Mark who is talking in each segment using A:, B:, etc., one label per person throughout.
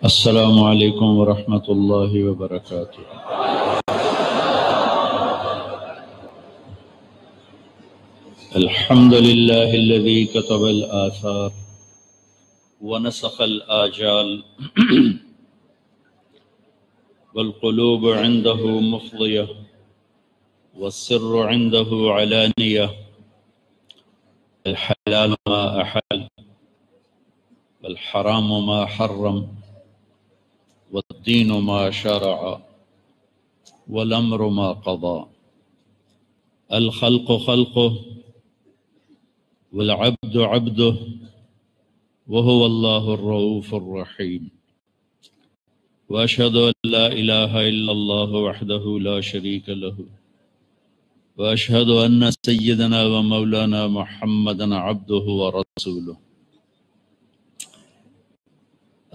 A: السلام علیکم ورحمۃ اللہ وبرکاتہ۔ الحمد للہ الذی کتب الآثار ونسخ الآجال والقلوب عنده مفضیہ والسر عنده علانیہ الحلال ما أحل والحرام ما حرم والدين ما شرع والأمر ما قضى الخلق خلقه والعبد عبده وهو الله الرؤوف الرحيم وأشهد أن لا إله إلا الله وحده لا شريك له وأشهد أن سيدنا ومولانا محمدا عبده ورسوله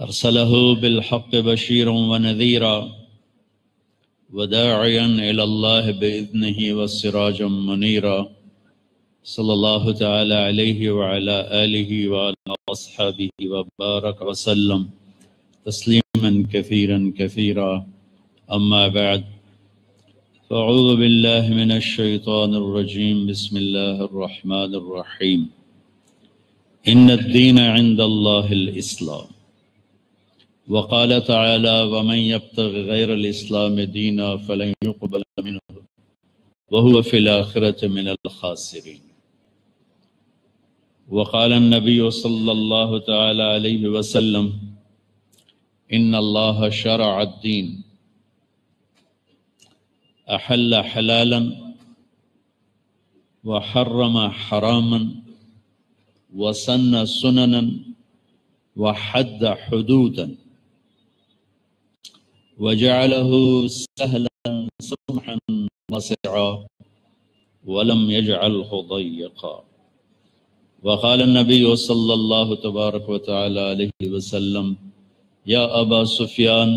A: أرسله بالحق بشيرا ونذيرا وداعيا إلى الله بإذنه وسراجا منيرا صلى الله تعالى عليه وعلى آله وعلى أصحابه وبارك وسلم تسليما كثيرا كثيرا أما بعد فأعوذ بالله من الشيطان الرجيم بسم الله الرحمن الرحيم إن الدين عند الله الإسلام وقال تعالى ومن يبتغ غير الإسلام دينا فلن يقبل منه وهو في الآخرة من الخاسرين وقال النبي صلى الله تعالى عليه وسلم إن الله شرع الدين أحل حلالا وحرم حراما وسن سننا وحد حدودا وجعله سهلا سمحا واسعا ولم يجعله ضيقا وقال النبي صلى الله تبارك وتعالى عليه وسلم يا أبا سفيان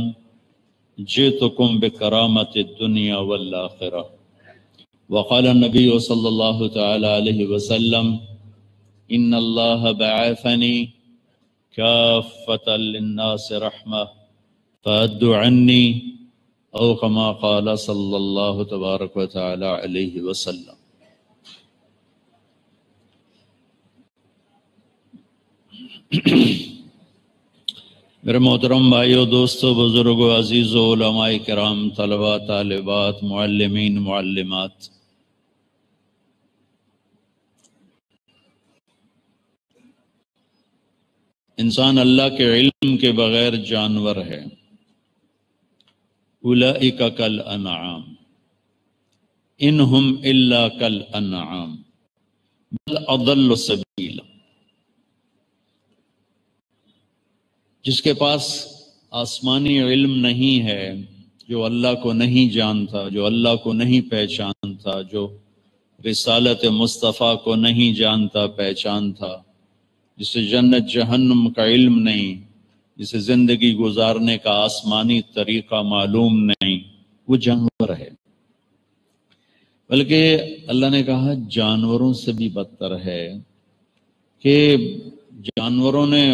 A: جئتكم بكرامة الدنيا والآخرة وقال النبي صلى الله تعالى عليه وسلم إن الله بعثني كافة للناس رحمة فأدوا عني أو كما قال صلى الله تبارك وتعالى عليه وسلم۔ میرے محترم بھائیو، دوستو، بزرگو، عزیزو، علماء کرام، طلباء، طالبات، معلمین، معلمات، انسان اللہ کے علم کے بغیر جانور ہے۔ اولئک کالانعام انہم الا کالانعام بل اضل سبیلا۔ جس کے پاس آسمانی علم نہیں ہے، جو اللہ کو نہیں جانتا، جو اللہ کو نہیں پہچانتا، جو رسالت مصطفیٰ کو نہیں جانتا پہچانتا، جسے جنت جہنم کا علم نہیں، جسے زندگی گزارنے کا آسمانی طریقہ معلوم نہیں، وہ جانور ہے۔ بلکہ اللہ نے کہا جانوروں سے بھی بدتر ہے، کہ جانوروں نے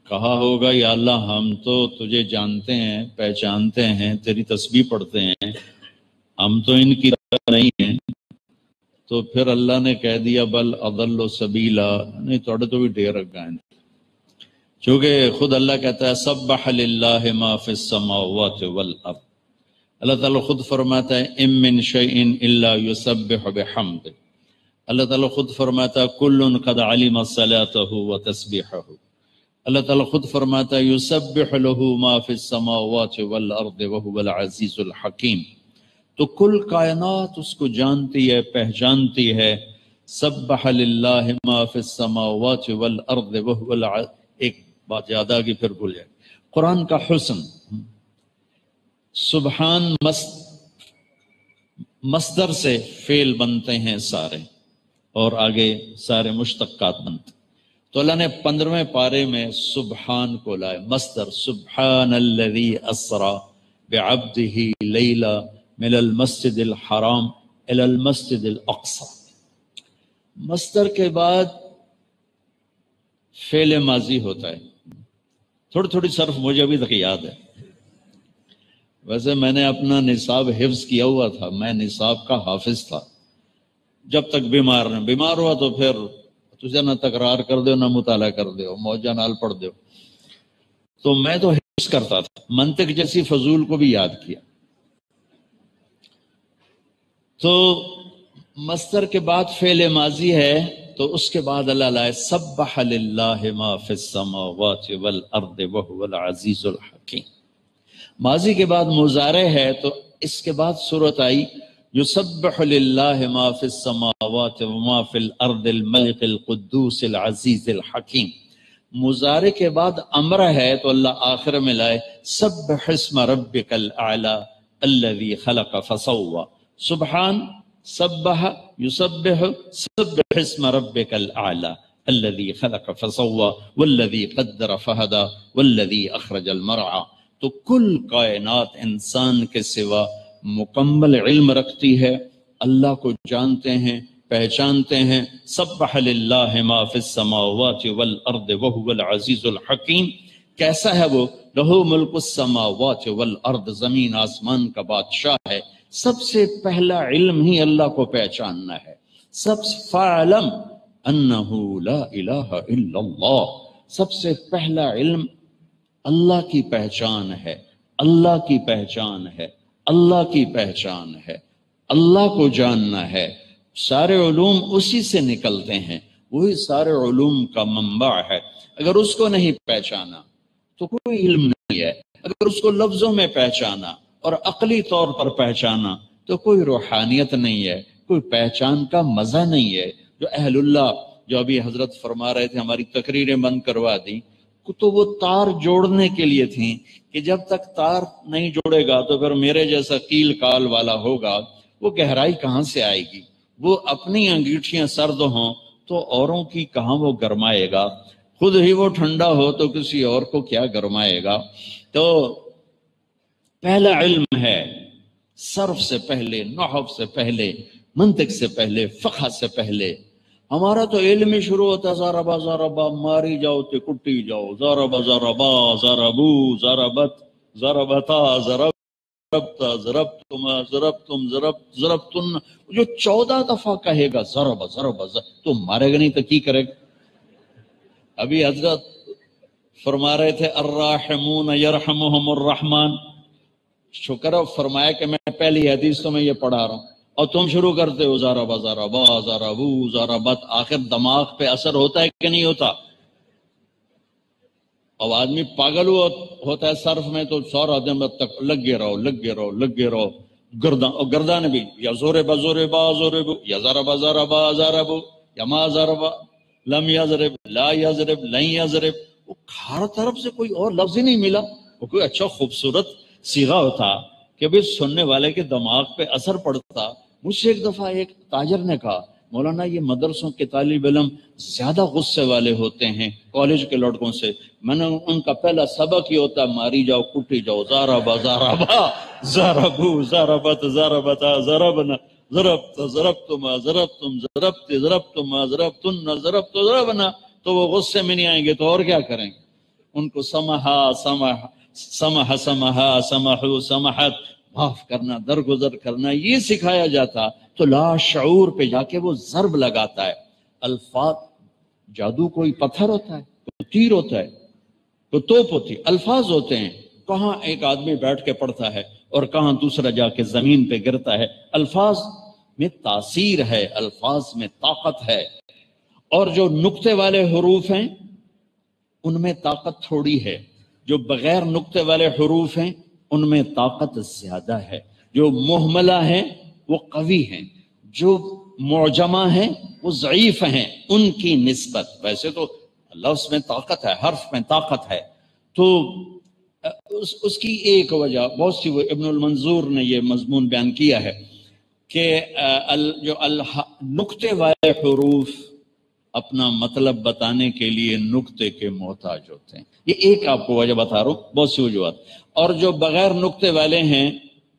A: کہا ہوگا یا اللہ ہم تو تجھے جانتے ہیں، پہچانتے ہیں، تیری تسبیح پڑھتے ہیں، ہم تو ان کی طرح نہیں ہیں، تو پھر اللہ نے کہہ دیا بل اضل سبیلا، نہیں تھوڑے تو بھی ڈیر رکھ گئے۔ چونکہ خود اللہ کہتا ہے سبح للہ ما فی السماوات والارض، اللہ تعالیٰ خود فرماتا ہے ام من شیء الا یسبح بحمدہ، اللہ تعالیٰ خود فرماتا ہے کل قد علم صلاته وتسبیحہ، اللہ تعالیٰ خود فرماتا ہے یسبح له ما فی السماوات والارض وهو العزیز الحکیم۔ تو کل کائنات اس کو جانتی ہے، پہچانتی ہے۔ سبح للہ ما فی السماوات والارض وهو العزیز، ایک بات یاد آ گئی پھر بھول جائے۔ قرآن کا حسن، سبحان مصدر سے فعل بنتے ہیں سارے، اور آگے سارے مشتقات بنتے۔ تو اللہ نے 15ویں پارے میں سبحان کو لائے، مصدر سبحان الذی اسرا بعبدہ لیلا من المسجد الحرام الی المسجد الاقصی۔ مصدر کے بعد فعل ماضی ہوتا ہے، تھوڑی تھوڑی صرف مجھے ابھی تک یاد ہے. ویسے میں نے اپنا نصاب حفظ کیا ہوا تھا، میں نصاب کا حافظ تھا جب تک بیمار ہوا تو پھر تجھے نہ تکرار کر دو نہ مطالعہ کر دو، موجہ نال پڑھ دو. تو میں تو حفظ کرتا تھا، منطق جیسی فضول کو بھی یاد کیا. تو مصدر کے بعد فعل ماضی ہے تو اس کے بعد اللہ لائے سبح للہ ما فی السماوات والارض وهو العزیز الحکیم. ماضی کے بعد مضارع ہے تو اس کے بعد صورت آئی یسبح للہ ما فی السماوات وما فی الارض الملک القدوس العزیز الحکیم. مضارع کے بعد امر ہے تو اللہ آخر میں لائے سبح اسم ربک الاعلی الذی خلق فسوى. سبحان سبح یسبح سبح اسم ربک الاعلی الذی خلق فسوى والذی قدر فہدى والذی اخرج المرعى. تو کل کائنات انسان کے سوا مکمل علم رکھتی ہے، اللہ کو جانتے ہیں، پہچانتے ہیں. سبح للہ ما فی السماوات والارض وهو العزیز الحکیم. کیسا ہے وہ؟ لہو ملک السماوات والارض، زمین آسمان کا بادشاہ ہے. سب سے پہلا علم ہی اللہ کو پہچاننا ہے. سب سے فَاعْلَمْ أَنَّهُ لَا إِلَهَ إِلَّا اللَّهُ. سب سے پہلا علم اللہ کی پہچان ہے، اللہ کی پہچان ہے، اللہ کی پہچان ہے، اللہ کو جاننا ہے. سارے علوم اسی سے نکلتے ہیں، وہی سارے علوم کا منبع ہے. اگر اس کو نہیں پہچانا تو کوئی علم نہیں ہے. اگر اس کو لفظوں میں پہچانا اور عقلی طور پر پہچانا تو کوئی روحانیت نہیں ہے، کوئی پہچان کا مزہ نہیں ہے. جو اہل اللہ، جو ابھی حضرت فرما رہے تھے، ہماری تقریریں بند کروا دی، تو وہ تار جوڑنے کے لیے تھیں کہ جب تک تار نہیں جوڑے گا تو پھر میرے جیسا کیل کال والا ہوگا، وہ گہرائی کہاں سے آئے گی؟ وہ اپنی انگیٹھیاں سرد ہوں تو اوروں کی کہاں وہ گرمائے گا؟ خود ہی وہ ٹھنڈا ہو تو کسی اور کو کیا گرمائے گا؟ تو پہلا علم ہے، صرف سے پہلے، نحو سے پہلے، منطق سے پہلے، فقہ سے پہلے. ہمارا تو علم ہی شروع ہوتا ہے زاربا زاربا، ماری جاؤ تے کٹی جاؤ، زاربا زاربا زاربو زاربت زاربتا زربتا زربتما زربتم زربتن. جو 14 دفعہ کہے گا زربا زربا تو مارے گا نہیں تو کی کرے گا؟ ابھی حضرت فرما رہے تھے الراحمون یرحمہم الرحمن. شکر ہے فرمایا کہ میں پہلی حدیث تو میں یہ پڑھا رہا ہوں اور تم شروع کرتے ہو زاربا زاربا زاربو زاربت. آخر دماغ پہ اثر ہوتا ہے کہ نہیں ہوتا؟ اب آدمی پاگل ہوتا ہے صرف میں تو سورا دن تک لگے رہو. گردان بھی یا زور با زور با زور بو، یا زاربا زاربا زاربو، یا ما زاربا لم یضرب لا یضرب لن یضرب. وہ ہر طرف سے کوئی اور لفظ ہی نہیں ملا. وہ کوئی اچھا خوبصورت صیغہ ہوتا کہ بھی سننے والے کے دماغ پہ اثر پڑتا. مجھ سے ایک دفعہ ایک تاجر نے کہا مولانا یہ مدرسوں کے طالب علم زیادہ غصے والے ہوتے ہیں کالج کے لڑکوں سے. میں نے ان کا پہلا سبق یہ ہوتا ماری جاؤ کٹی جاؤ، زاربا زاربا زاربو زاربت زاربتا زاربنا ضربت ضربتما ضربتم ضربت ضربتما ضربتن ضربت ضربنا. تو وہ غصے میں نہیں آئیں گے تو اور کیا کریں گے؟ ان کو سمحا سمحا سمحو سمحت، معاف کرنا، درگزر کرنا، یہ سکھایا جاتا. تو لا شعور پہ جا کے وہ ضرب لگاتا ہے. الفاظ، جادو کوئی پتھر ہوتا ہے، کوئی تیر ہوتا ہے، کوئی توپ ہوتی ہے. الفاظ ہوتے ہیں. کہاں ایک آدمی بیٹھ کے پڑھتا ہے اور کہاں دوسرا جا کے زمین پہ گرتا ہے. الفاظ میں تاثیر ہے، الفاظ میں طاقت ہے. اور جو نقطے والے حروف ہیں ان میں طاقت تھوڑی ہے، جو بغیر نقطے والے حروف ہیں ان میں طاقت زیادہ ہے. جو محملہ ہیں وہ قوی ہیں، جو معجمہ ہیں وہ ضعیف ہیں ان کی نسبت. ویسے تو لفظ میں طاقت ہے، حرف میں طاقت ہے. تو اس کی ایک وجہ بہت سی، ابن المنظور نے یہ مضمون بیان کیا ہے کہ جو نقطے والے حروف اپنا مطلب بتانے کے لیے نقطے کے محتاج ہوتے ہیں. یہ ایک آپ کو وجہ بتا رہا ہوں، بہت سی وجوہات. اور جو بغیر نقطے والے ہیں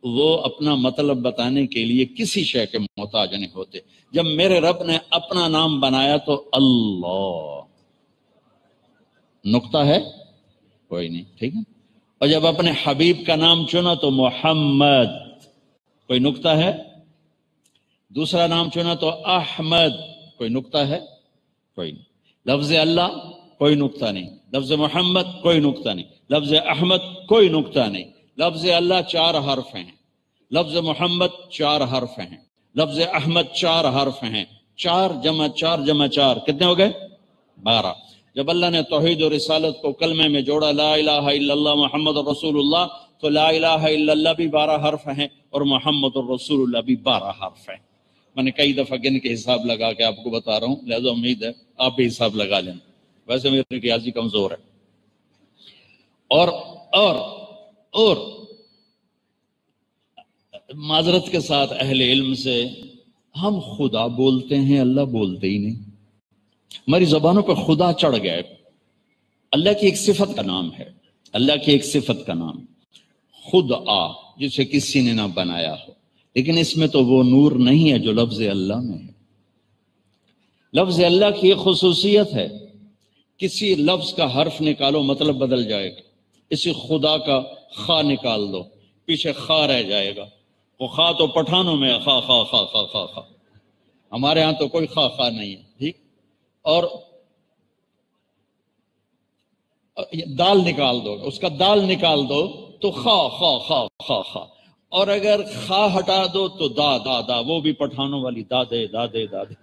A: وہ اپنا مطلب بتانے کے لیے کسی شے کے محتاج نہیں ہوتے. جب میرے رب نے اپنا نام بنایا تو اللہ نقطہ ہے، کوئی نہیں، ٹھیک ہے. اور جب اپنے حبیب کا نام چنا تو محمد، کوئی نقطہ ہے؟ دوسرا نام چنا تو احمد، کوئی نقطہ ہے؟ کوئی نہیں. لفظ اللہ کوئی نقطہ نہیں، لفظ محمد کوئی نقطہ نہیں، لفظ احمد کوئی نقطہ نہیں. لفظ اللہ 4 حرف ہیں، لفظ محمد 4 حرف ہیں، لفظ احمد 4 حرف ہیں. 4 جمع 4 جمع 4 کتنے ہو گئے؟ 12. جب اللہ نے توحید و رسالت کو کلمے میں جوڑا لا الہ الا اللہ محمد رسول اللہ، تو لا الہ الا اللہ بھی 12 حرف ہیں اور محمد رسول اللہ بھی 12 حرف ہیں. میں نے کئی دفعہ گن کے حساب لگا کے آپ کو بتا رہا ہوں، لہذا امید ہے آپ بھی حساب لگا لیں. ویسے میری ریاضی کمزور ہے. اور معذرت کے ساتھ اہل علم سے، ہم خدا بولتے ہیں، اللہ بولتے ہی نہیں. ہماری زبانوں پہ خدا چڑھ گئے. اللہ کی ایک صفت کا نام ہے، اللہ کی ایک صفت کا نام خدا، جسے کسی نے نہ بنایا ہو، لیکن اس میں تو وہ نور نہیں ہے جو لفظ اللہ میں ہے. لفظ اللہ کی ایک خصوصیت ہے، کسی لفظ کا حرف نکالو مطلب بدل جائے گا. اسی خدا کا خا نکال دو، پیچھے خا رہ جائے گا. وہ خا تو پٹھانوں میں خا خا خا خا خا خا، ہمارے ہاں تو کوئی خا خا نہیں ہے. ٹھیک. اور دال نکال دو، اس کا دال نکال دو تو خا خا خا خا خا. اور اگر خا ہٹا دو تو دا دا دا، وہ بھی پٹھانوں والی دادے دادے دادے.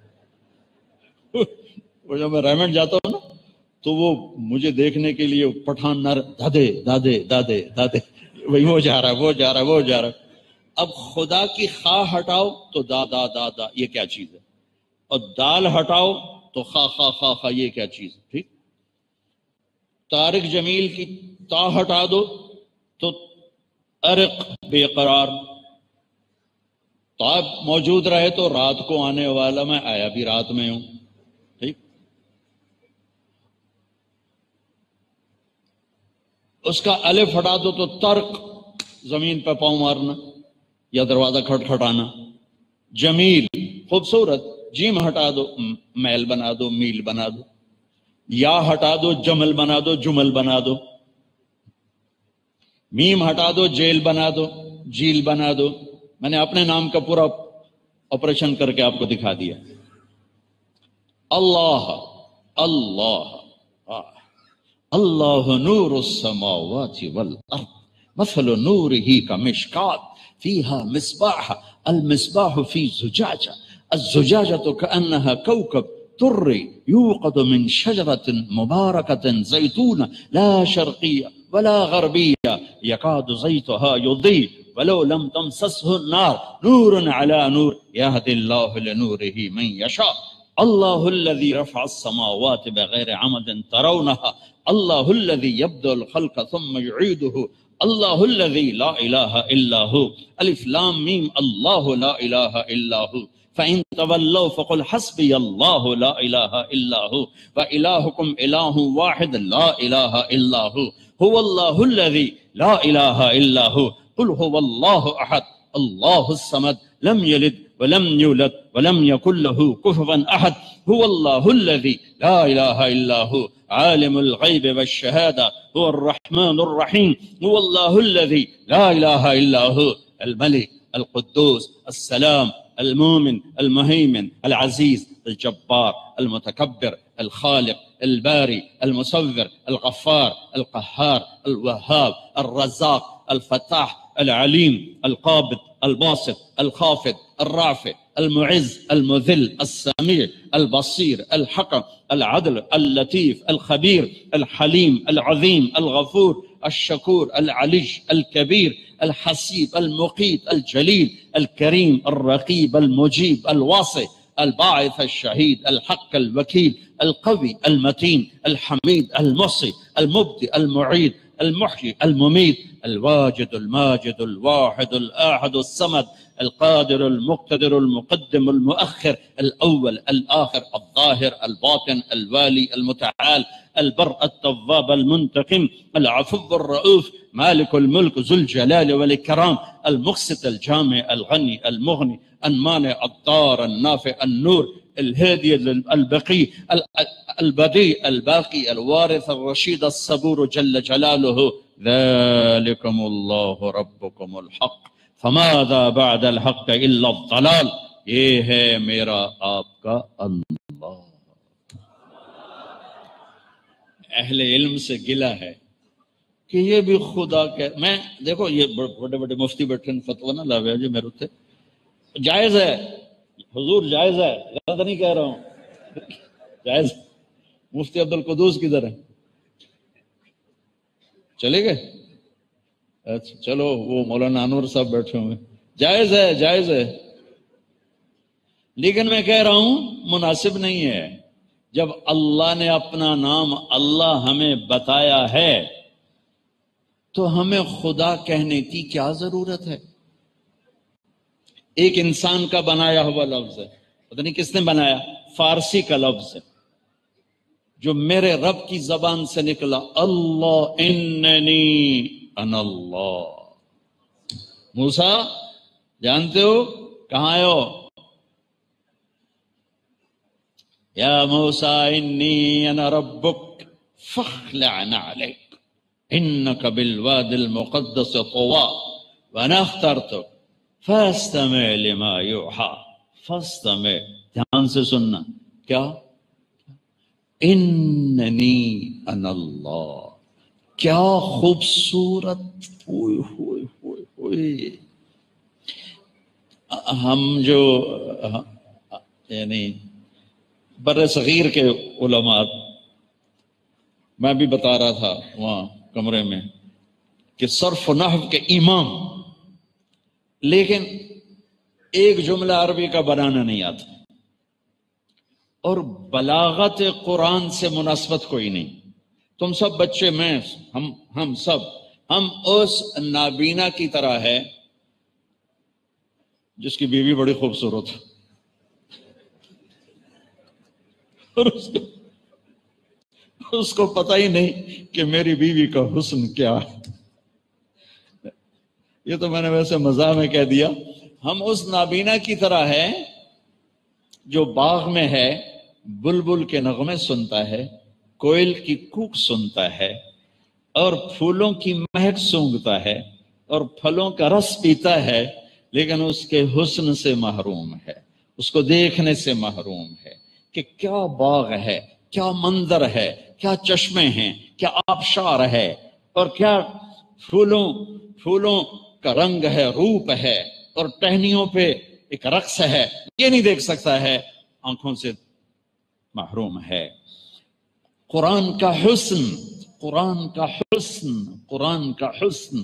A: وہ جب میں ریمنڈ جاتا ہوں نا تو وہ مجھے دیکھنے کے لیے پٹھان نر دادے دادے دادے دادے، وہی وہ جا رہا ہے وہ جا رہا ہے وہ جا رہا ہے. اب خدا کی خا ہٹاؤ تو دا دا دا دا، یہ کیا چیز ہے؟ اور دال ہٹاؤ تو خا خا خا خا، یہ کیا چیز ہے؟ ٹھیک. تارق جمیل کی تا ہٹا دو تو ارق بے قرار. تا موجود رہے تو رات کو آنے والا، میں آیا بھی رات میں ہوں. ٹھیک. اس کا الف ہٹا دو تو ترق، زمین پہ پاؤں مارنا یا دروازہ کھٹکھٹانا. جمیل خوبصورت، جیم ہٹا دو میل بنا دو میل بنا دو. یا ہٹا دو جمل بنا دو جمل بنا دو. میم ہٹا دو جیل بنا دو جیل بنا دو. میں نے اپنے نام کا پورا آپریشن کر کے آپ کو دکھا دیا. اللہ اللہ اللہ نور السماوات والارض مثل نوره كمشكاة فيها مصباح المصباح في زجاجة الزجاجة كأنها كوكب دري يوقد من شجرة مباركة زيتونة لا شرقية ولا غربية يكاد زيتها يضيء ولو لم تمسسه النار نور على نور يهدي الله لنوره من يشاء. الله الذي رفع السماوات بغير عمد ترونها الله الذي يبدأ الخلق ثم يعيده الله الذي لا إله إلا هو. ألف لام ميم الله لا إله إلا هو. فإن تولوا فقل حسبي الله لا إله إلا هو وإلهكم إله واحد لا إله إلا هو. هو الله الذي لا إله إلا هو. قل هو الله أحد الله الصمد لم يلد ولم يولد ولم يكن له كفوا أحد. هو الله الذي لا إله إلا هو عالم الغيب والشهادة هو الرحمن الرحيم. هو الله الذي لا إله إلا هو الملك القدوس السلام المؤمن المهيمن العزيز الجبار المتكبر الخالق الباري المصور الغفار القهار الوهاب الرزاق الفتاح العليم القابض الباسط الخافض الرافع المعز المذل السميع البصير الحكم العدل اللطيف الخبير الحليم العظيم الغفور الشكور العلي الكبير الحسيب المقيت الجليل الكريم الرقيب المجيب الواصي الباعث الشهيد الحق الوكيل القوي المتين الحميد المحصي المبدئ المعيد المحيي المميت الواجد الماجد الواحد الآحد الصمد القادر المقتدر المقدم المؤخر الأول الآخر الظاهر الباطن الوالي المتعال البر التواب المنتقم العفو الرؤوف مالك الملك ذو الجلال والإكرام المقسط الجامع الغني المغني المانع الضار النافع النور الهادي البقي البديع الباقي الوارث الرشيد الصبور جل جلاله ذلكم الله ربكم الحق فماذا بعد الحق إلا الضلال. یہ ہے میرا آپ کا اللہ. اہل علم سے گلہ ہے کہ یہ بھی خدا کہ میں دیکھو یہ بڑے بڑے مفتی بیٹھے فتویٰ نہ لاوے جی میرے اتنے جائز ہے حضور جائز ہے غلط نہیں کہہ رہا ہوں جائز. مفتی عبد القدوس کدھر ہے چلے گئے؟ اچھا چلو وہ مولانا انور صاحب بیٹھے ہوئے. جائز ہے جائز ہے لیکن میں کہہ رہا ہوں مناسب نہیں ہے. جب اللہ نے اپنا نام اللہ ہمیں بتایا ہے تو ہمیں خدا کہنے کی کیا ضرورت ہے؟ ایک انسان کا بنایا ہوا لفظ ہے, پتہ نہیں کس نے بنایا, فارسی کا لفظ ہے جو میرے رب کی زبان سے نکلا, اللہ اننی انا اللہ. موسیٰ جانتے ہو کہاں آئے ہو؟ یا موسیٰ انی انا ربک فاخلع نعلیک انک بالواد المقدس طویٰ وانا اخترتک فاستمع لما یوحیٰ. فاستمع, دھیان سے سننا, کیا؟ اننی انا اللہ. کیا خوبصورت, ہوئے ہوئے ہوئے ہوئے. ہم جو یعنی بر صغیر کے علماء, میں بھی بتا رہا تھا وہاں کمرے میں کہ صرف و نحو کے امام, لیکن ایک جملہ عربی کا بنانا نہیں آتا اور بلاغت قرآن سے مناسبت کوئی نہیں. تم سب بچے, میں ہم سب ہم اس نابینا کی طرح ہے جس کی بیوی بڑی خوبصورت ہے اور اس کو پتہ ہی نہیں کہ میری بیوی کا حسن کیا ہے. یہ تو میں نے ویسے مزاح میں کہہ دیا. ہم اس نابینا کی طرح ہے جو باغ میں ہے, بلبل کے نغمے سنتا ہے, کوئل کی کوک سنتا ہے اور پھولوں کی مہک سونگھتا ہے اور پھلوں کا رس پیتا ہے, لیکن اس کے حسن سے محروم ہے, اس کو دیکھنے سے محروم ہے کہ کیا باغ ہے, کیا منظر ہے, کیا چشمے ہیں, کیا آبشار ہے اور کیا پھولوں کا رنگ ہے, روپ ہے اور ٹہنیوں پہ ایک رقص ہے. یہ نہیں دیکھ سکتا ہے, آنکھوں سے محروم ہے. قرآن کا حسن, قرآن کا حسن, قرآن کا حسن.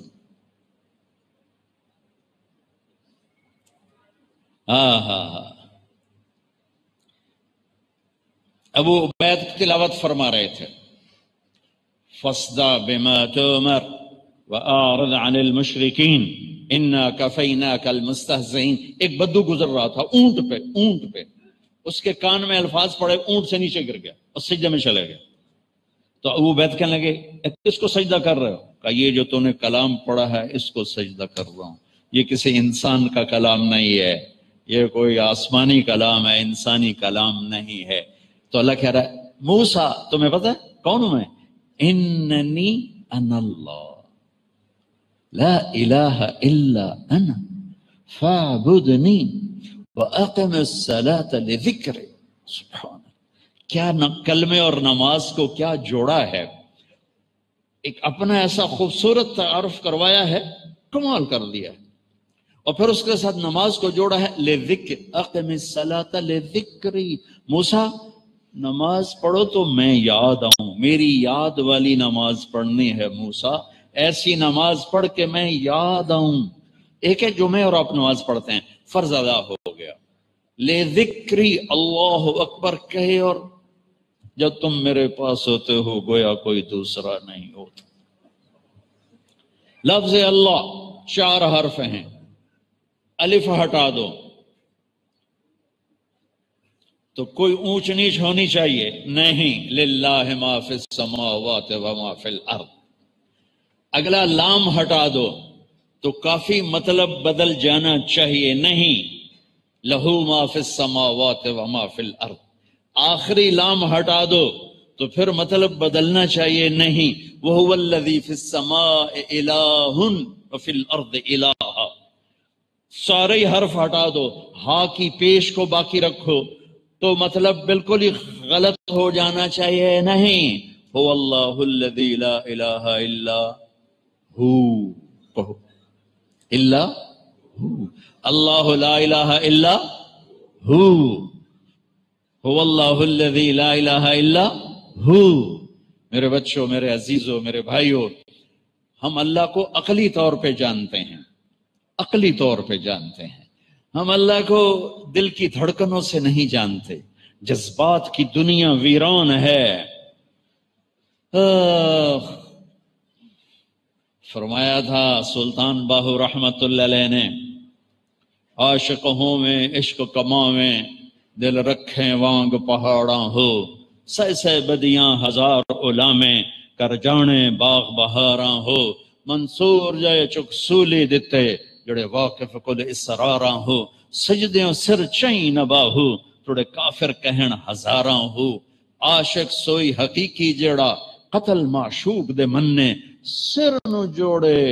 A: ابو عبید تلاوت فرما رہے تھے, فاصدع بما تؤمر واعرض عن المشرکین انا کفیناک المستہزئین. ایک بدو گزر رہا تھا اونٹ پہ, اس کے کان میں الفاظ پڑے, اونٹ سے نیچے گر گیا اور سجدے میں چلے گیا. تو ابو عبید کہنے لگے کس کو سجدہ کر رہے ہو؟ کہا یہ جو تو نے کلام پڑھا ہے اس کو سجدہ کر رہا ہوں. یہ کسی انسان کا کلام نہیں ہے, یہ کوئی آسمانی کلام ہے, انسانی کلام نہیں ہے. تو اللہ کہہ رہا ہے موسیٰ تمہیں پتہ ہے کون ہوں میں؟ اننی انا اللہ لا الہ الا انا فاعبدنی واقم الصلاۃ لذکری. سبحان اللہ, کیا کلمے اور نماز کو کیا جوڑا ہے, ایک اپنا ایسا خوبصورت تعارف کروایا ہے, کمال کر دیا ہے. اور پھر اس کے ساتھ نماز کو جوڑا ہے لذکر, اقم الصلاۃ لذکری. موسیٰ نماز پڑھو تو میں یاد آؤں, میری یاد والی نماز پڑھنی ہے موسیٰ, ایسی نماز پڑھ کے میں یاد آؤں. ایک ہے جو میں اور آپ نماز پڑھتے ہیں, فرض ادا ہو گیا, لذکری اللہ اکبر کہے اور جب تم میرے پاس ہوتے ہو گویا کوئی دوسرا نہیں ہوتا. لفظ اللہ 4 حرف ہیں, الف ہٹا دو تو کوئی اونچ نیچ ہونی چاہیے نہیں, للہ ما فی السماوات و ما فی الارض. اگلا لام ہٹا دو تو کافی مطلب بدل جانا چاہیے نہیں, لہو ما فی السماوات و ما فی الارض، آخری لام ہٹا دو تو پھر مطلب بدلنا چاہیے، نہیں، وہو الذی فی السماء الہ وفی الارض الہ، سارے ہی حرف ہٹا دو، ہا کی پیش کو باقی رکھو تو مطلب بالکل ہی غلط ہو جانا چاہیے، نہیں، هو اللہ الذی لا الہ الا ہو، الا ہو، اللہ لا الہ الا ہو، هو اللہ الذی لا الہ الا ہو۔ میرے بچوں، میرے عزیزوں، میرے بھائیوں، ہم اللہ کو عقلی طور پہ جانتے ہیں، عقلی طور پہ جانتے ہیں، ہم اللہ کو دل کی دھڑکنوں سے نہیں جانتے، جذبات کی دنیا ویران ہے۔ فرمایا تھا سلطان باہو رحمت اللہ علیہ نے، عاشق ہوں میں عشق کماں میں، دل رکھیں وانگ پہاڑاں ہو، سہ سہ بدیاں ہزار علامیں، کر جانے باغ بہاراں ہو، منصور جائے چک سولی دتے، جڑے واقف کل اسراراں ہو، سجدیوں سر چین نباہو، تھوڑے کافر کہن ہزاراں ہو، عاشق سوئی حقیقی جڑا، قتل معشوق دے مننے، سر نو جوڑے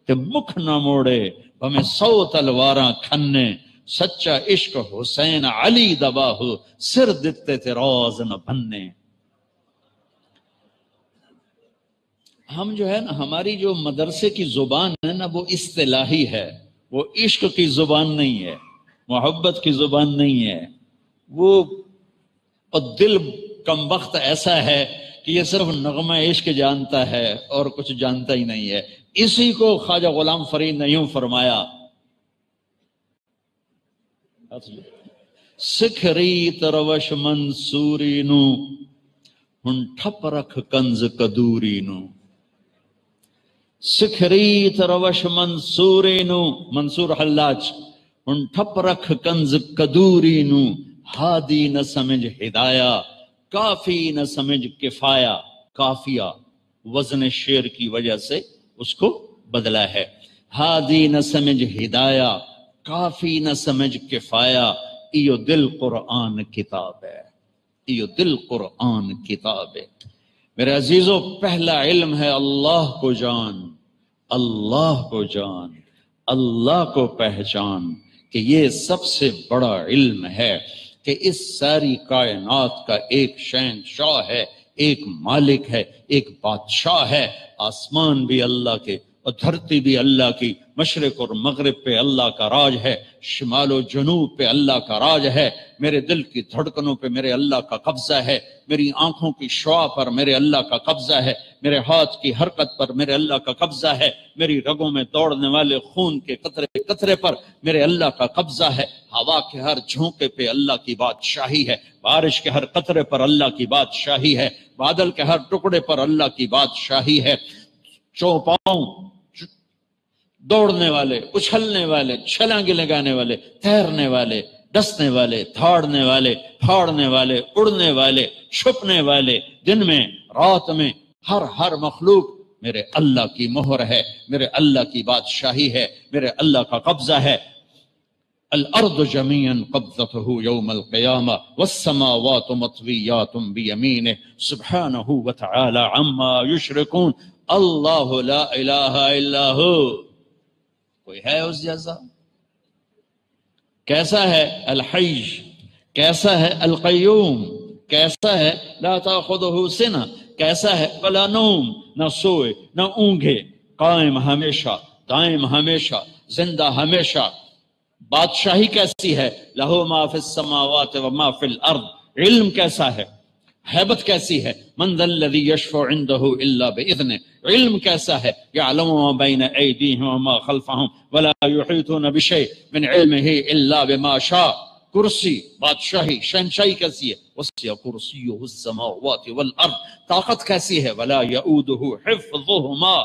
A: تے مکھ نہ موڑے، ہمیں 100 تلواراں کھنے، سچا عشق حسین علی دباہو، سر دتے تے راز نہ بننے۔ ہم جو ہے نا، ہماری جو مدرسے کی زبان ہے نا، وہ اصطلاحی ہے، وہ عشق کی زبان نہیں ہے، محبت کی زبان نہیں ہے، وہ اور دل کم وقت ایسا ہے کہ یہ صرف نغمہ عشق جانتا ہے اور کچھ جانتا ہی نہیں ہے۔ اسی کو خواجہ غلام فرید نے یوں فرمایا، سکھ ریت روش منصوری نو، ہن ٹھپ رکھ کنز کدوری نو، سکھ ریت روش منصوری نو، منصور حلاج، ہن ٹھپ رکھ کنز کدوری نو، ہادی نہ سمجھ ہدایہ، کافی نہ سمجھ کفایہ، کافیہ وزن شعر کی وجہ سے اس کو بدلا ہے، ہادی نہ سمجھ ہدایہ، کافی نہ سمجھ کفایہ، ایو دل قرآن کتاب ہے، ایو دل قرآن کتاب ہے۔ میرے عزیزوں، پہلا علم ہے اللہ کو جان، اللہ کو جان، اللہ کو پہچان، کہ یہ سب سے بڑا علم ہے کہ اس ساری کائنات کا ایک شہنشاہ ہے، ایک مالک ہے، ایک بادشاہ ہے، آسمان بھی اللہ کے اور دھرتی بھی اللہ کی، مشرق اور مغرب پہ اللہ کا راج ہے، شمال و جنوب پہ اللہ کا راج ہے، میرے دل کی دھڑکنوں پہ میرے اللہ کا قبضہ ہے، میری آنکھوں کی شعاع پر میرے اللہ کا قبضہ ہے، میرے ہاتھ کی حرکت پر میرے اللہ کا قبضہ ہے، میری رگوں میں دوڑنے والے خون کے قطرے قطرے پر میرے اللہ کا قبضہ ہے، ہوا کے ہر جھونکے پہ اللہ کی بادشاہی ہے، بارش کے ہر قطرے پر اللہ کی بادشاہی ہے، بادل کے ہر ٹکڑے پر اللہ کی بادشاہی ہے، چوپاؤں دوڑنے والے، اچھلنے والے، چھلانگیں لگانے والے، تیرنے والے، ڈسنے والے، دھاڑنے والے، پھاڑنے والے، اڑنے والے، چھپنے والے، دن میں رات میں، ہر مخلوق میرے اللہ کی مہر ہے، میرے اللہ کی بادشاہی ہے، میرے اللہ کا قبضہ ہے۔ الارض جميعا قبضته يوم القيامة والسماوات مطويات بيمينه سبحانه وتعالى عما يشركون اللہ لا الہ الا ہو۔ کوئی ہے اس جیسا؟ کیسا ہے الحی، کیسا ہے القیوم، کیسا ہے لا تاخذہ سنہ، کیسا ہے ولا نوم، نہ سوئے نہ اونگے، قائم ہمیشہ، دائم ہمیشہ، زندہ ہمیشہ۔ بادشاہی کیسی ہے؟ لہو ما فی السماوات و ما فی الارض، علم کیسا ہے، ہیبت کیسی ہے؟ من ذا الذی یشفع عنده الا باذنہ، علم کیسا ہے؟ یعلم ما بین ایدیہم وما خلفہم ولا یحیطون بشیء من علمہ الا بما شاء۔ کرسی، بادشاہی، شہنشاہی کیسی ہے؟ وسع کرسیہ السماوات والارض، طاقت کیسی ہے؟ ولا یؤودہ حفظہما،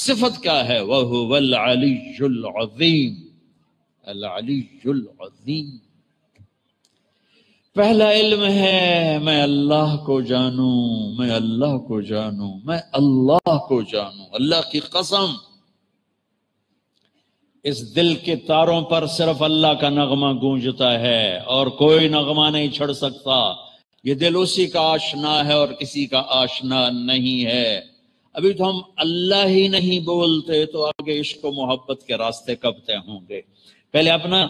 A: صفت کیا ہے؟ وہو العلی العظیم، العلی العظیم۔ پہلا علم ہے میں اللہ کو جانوں، میں اللہ کو جانوں، میں اللہ کو جانوں، اللہ کی قسم۔ اس دل کے تاروں پر صرف اللہ کا نغمہ گونجتا ہے اور کوئی نغمہ نہیں چھڑ سکتا. یہ دل اسی کا آشنا ہے اور کسی کا آشنا نہیں ہے. ابھی تو ہم اللہ ہی نہیں بولتے تو آگے عشق و محبت کے راستے کب طے ہوں گے؟ پہلے اپنا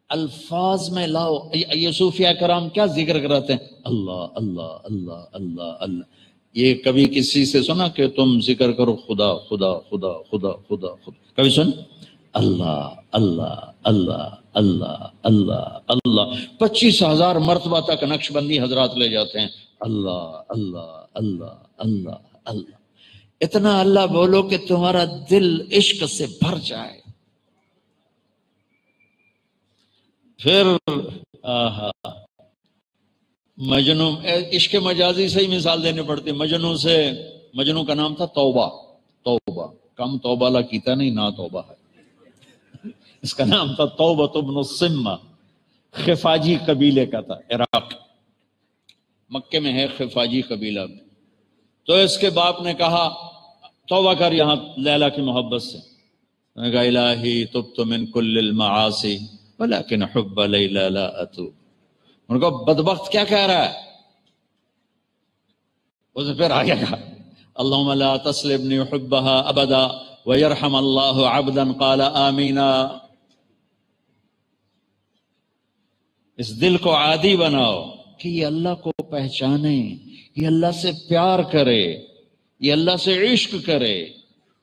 A: الفاظ میں لاؤ. یہ صوفیاء کرام کیا ذکر کراتے ہیں؟ اللہ اللہ اللہ اللہ اللہ. یہ کبھی کسی سے سنا کہ تم ذکر کرو خدا خدا خدا خدا خدا خدا؟ کبھی سن؟ اللہ اللہ اللہ اللہ اللہ اللہ. 25,000 مرتبہ تک نقش بندی حضرات لے جاتے ہیں. اللہ اللہ اللہ اللہ اللہ. اتنا اللہ بولو کہ تمہارا دل عشق سے بھر جائے. پھر مجنوں، عشق مجازی سے ہی مثال دینی پڑتی. مجنوں کا نام تھا توبہ. توبہ کم توبہ لا کیتا نہیں، نہ توبہ ہے. اس کا نام تھا توبہ ابن السمہ. خفاجی قبیلے کا تھا، عراق مکے میں ہے خفاجی قبیلہ. تو اس کے باپ نے کہا توبہ کر یہاں لیلا کی محبت سے. میں کہا الہی تبت من کل المعاصی ولكن حب لیلا لا اتوب. ان کو بدبخت کیا کہہ رہا ہے؟ اسے پھر آگے کہا اللہم لا تسلبنی حبها ابدا ویرحم اللہ عبدا قال آمینا. اس دل کو عادی بناؤ کہ یہ اللہ کو پہچانے، یہ اللہ سے پیار کرے، یہ اللہ سے عشق کرے،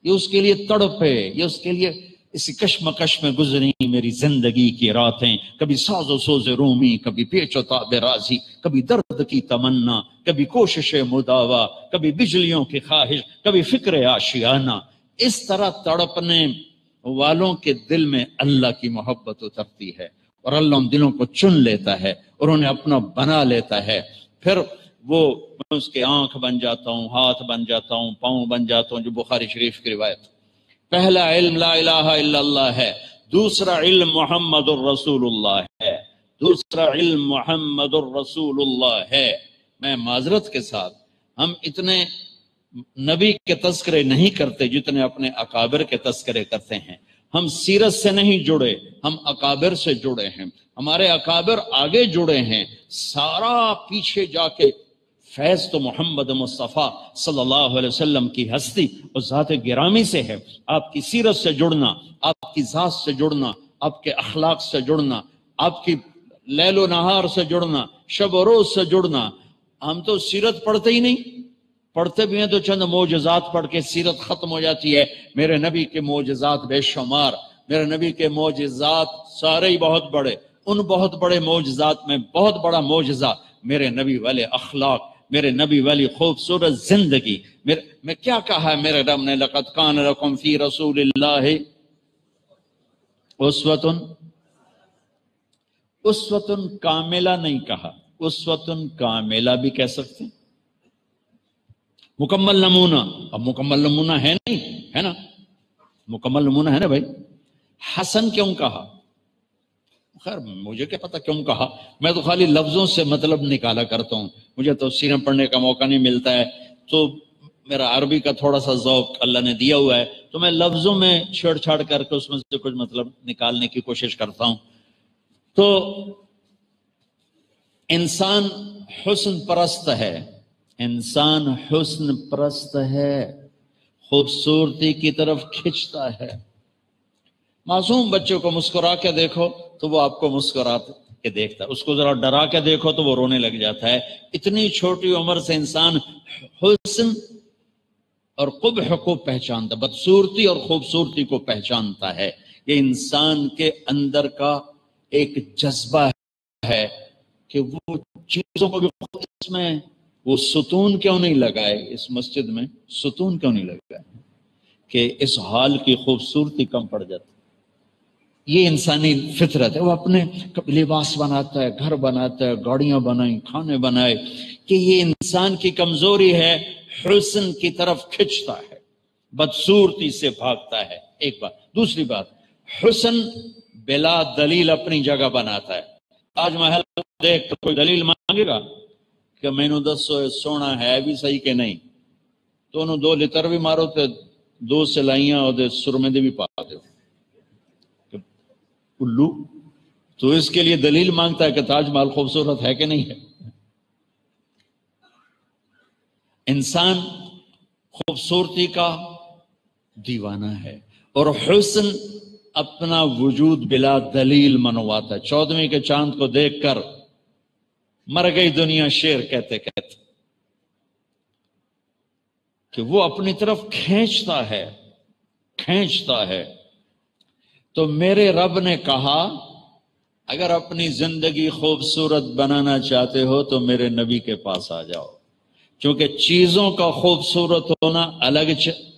A: یہ اس کے لیے تڑپے، یہ اس کے لیے اسی کشمکش میں گزری میری زندگی کی راتیں. کبھی ساز و سوز رومی، کبھی پیچ و تاب رازی، کبھی درد کی تمنا، کبھی کوشش مداوا، کبھی بجلیوں کی خواہش، کبھی فکر آشیانہ. اس طرح تڑپنے والوں کے دل میں اللہ کی محبت اترتی ہے اور اللہ ان دلوں کو چن لیتا ہے اور انہیں اپنا بنا لیتا ہے. پھر وہ میں اس کے آنکھ بن جاتا ہوں، ہاتھ بن جاتا ہوں، پاؤں بن جاتا ہوں. جو بخاری شریف کی روایت. پہلا علم لا الہ الا اللہ ہے. دوسرا علم محمد الرسول اللہ ہے. دوسرا علم محمد الرسول اللہ ہے. میں معذرت کے ساتھ ہم اتنے نبی کے تذکرے نہیں کرتے جتنے اپنے اکابر کے تذکرے کرتے ہیں. ہم سیرت سے نہیں جڑے، ہم اکابر سے جڑے ہیں. ہمارے اکابر آگے جڑے ہیں. سارا پیچھے جا کے فیض تو محمد مصطفیٰ صلی اللہ علیہ وسلم کی ہستی اور ذات گرامی سے ہے. آپ کی سیرت سے جڑنا، آپ کی ذات سے جڑنا، آپ کے اخلاق سے جڑنا، آپ کی لیل و نہار سے جڑنا، شب و روز سے جڑنا. ہم تو سیرت پڑھتے ہی نہیں. پڑھتے بھی ہیں تو چند معجزات پڑھ کے سیرت ختم ہو جاتی ہے. میرے نبی کے معجزات بے شمار، میرے نبی کے معجزات سارے ہی بہت بڑے. ان بہت بڑے معجزات میں بہت بڑا معجزہ میرے نبی والے اخلاق، میرے نبی والی خوبصورت زندگی. میں کیا کہا ہے میرے رب نے؟ لقد کان لکم فی رسول اللہ اسوۃ. اسوۃ کاملہ نہیں کہا، اسوۃ کاملہ بھی کہہ سکتے ہیں. مکمل نمونہ. اب مکمل نمونہ ہے نہیں، ہے نا؟ مکمل نمونہ ہے نا بھائی. حسن کیوں کہا؟ خیر مجھے کیا پتا کیوں کہا. میں تو خالی لفظوں سے مطلب نکالا کرتا ہوں. مجھے تفسیریں پڑھنے کا موقع نہیں ملتا ہے تو میرا عربی کا تھوڑا سا ذوق اللہ نے دیا ہوا ہے تو میں لفظوں میں چھیڑ چھاڑ کر کے اس میں سے کچھ مطلب نکالنے کی کوشش کرتا ہوں. تو انسان حسن پرست ہے. انسان حسن پرست ہے، خوبصورتی کی طرف کھنچتا ہے. معصوم بچے کو مسکرا کے دیکھو تو وہ آپ کو مسکرا کے دیکھتا ہے. اس کو ذرا ڈرا کے دیکھو تو وہ رونے لگ جاتا ہے. اتنی چھوٹی عمر سے انسان حسن اور قبح کو پہچانتا، بدصورتی اور خوبصورتی کو پہچانتا ہے. یہ انسان کے اندر کا ایک جذبہ ہے کہ وہ چیزوں کو بھی اس میں وہ ستون کیوں نہیں لگائے. اس مسجد میں ستون کیوں نہیں لگائے کہ اس حال کی خوبصورتی کم پڑ جاتی. یہ انسانی فطرت ہے. وہ اپنے لباس بناتا ہے، گھر بناتا ہے، گاڑیاں بنائیں، کھانے بنائے. کہ یہ انسان کی کمزوری ہے، حسن کی طرف کھنچتا ہے، بدصورتی سے بھاگتا ہے. ایک بات. دوسری بات، حسن بلا دلیل اپنی جگہ بناتا ہے. تاج محل دیکھ کوئی دلیل مانگے گا کہ میں نے دسو سونا ہے بھی صحیح کہ نہیں. تو انہوں 2 لتر بھی مارو تو 2 سلائیاں اور سرمے دے بھی پا دو. الو تو اس کے لیے دلیل مانگتا ہے کہ تاج محل خوبصورت ہے کہ نہیں ہے؟ انسان خوبصورتی کا دیوانہ ہے اور حسن اپنا وجود بلا دلیل منواتا ہے۔ 14ویں کے چاند کو دیکھ کر مر گئی دنیا شعر کہتے کہتے کہ وہ اپنی طرف کھینچتا ہے۔ تو میرے رب نے کہا اگر اپنی زندگی خوبصورت بنانا چاہتے ہو تو میرے نبی کے پاس آ جاؤ، کیونکہ چیزوں کا خوبصورت ہونا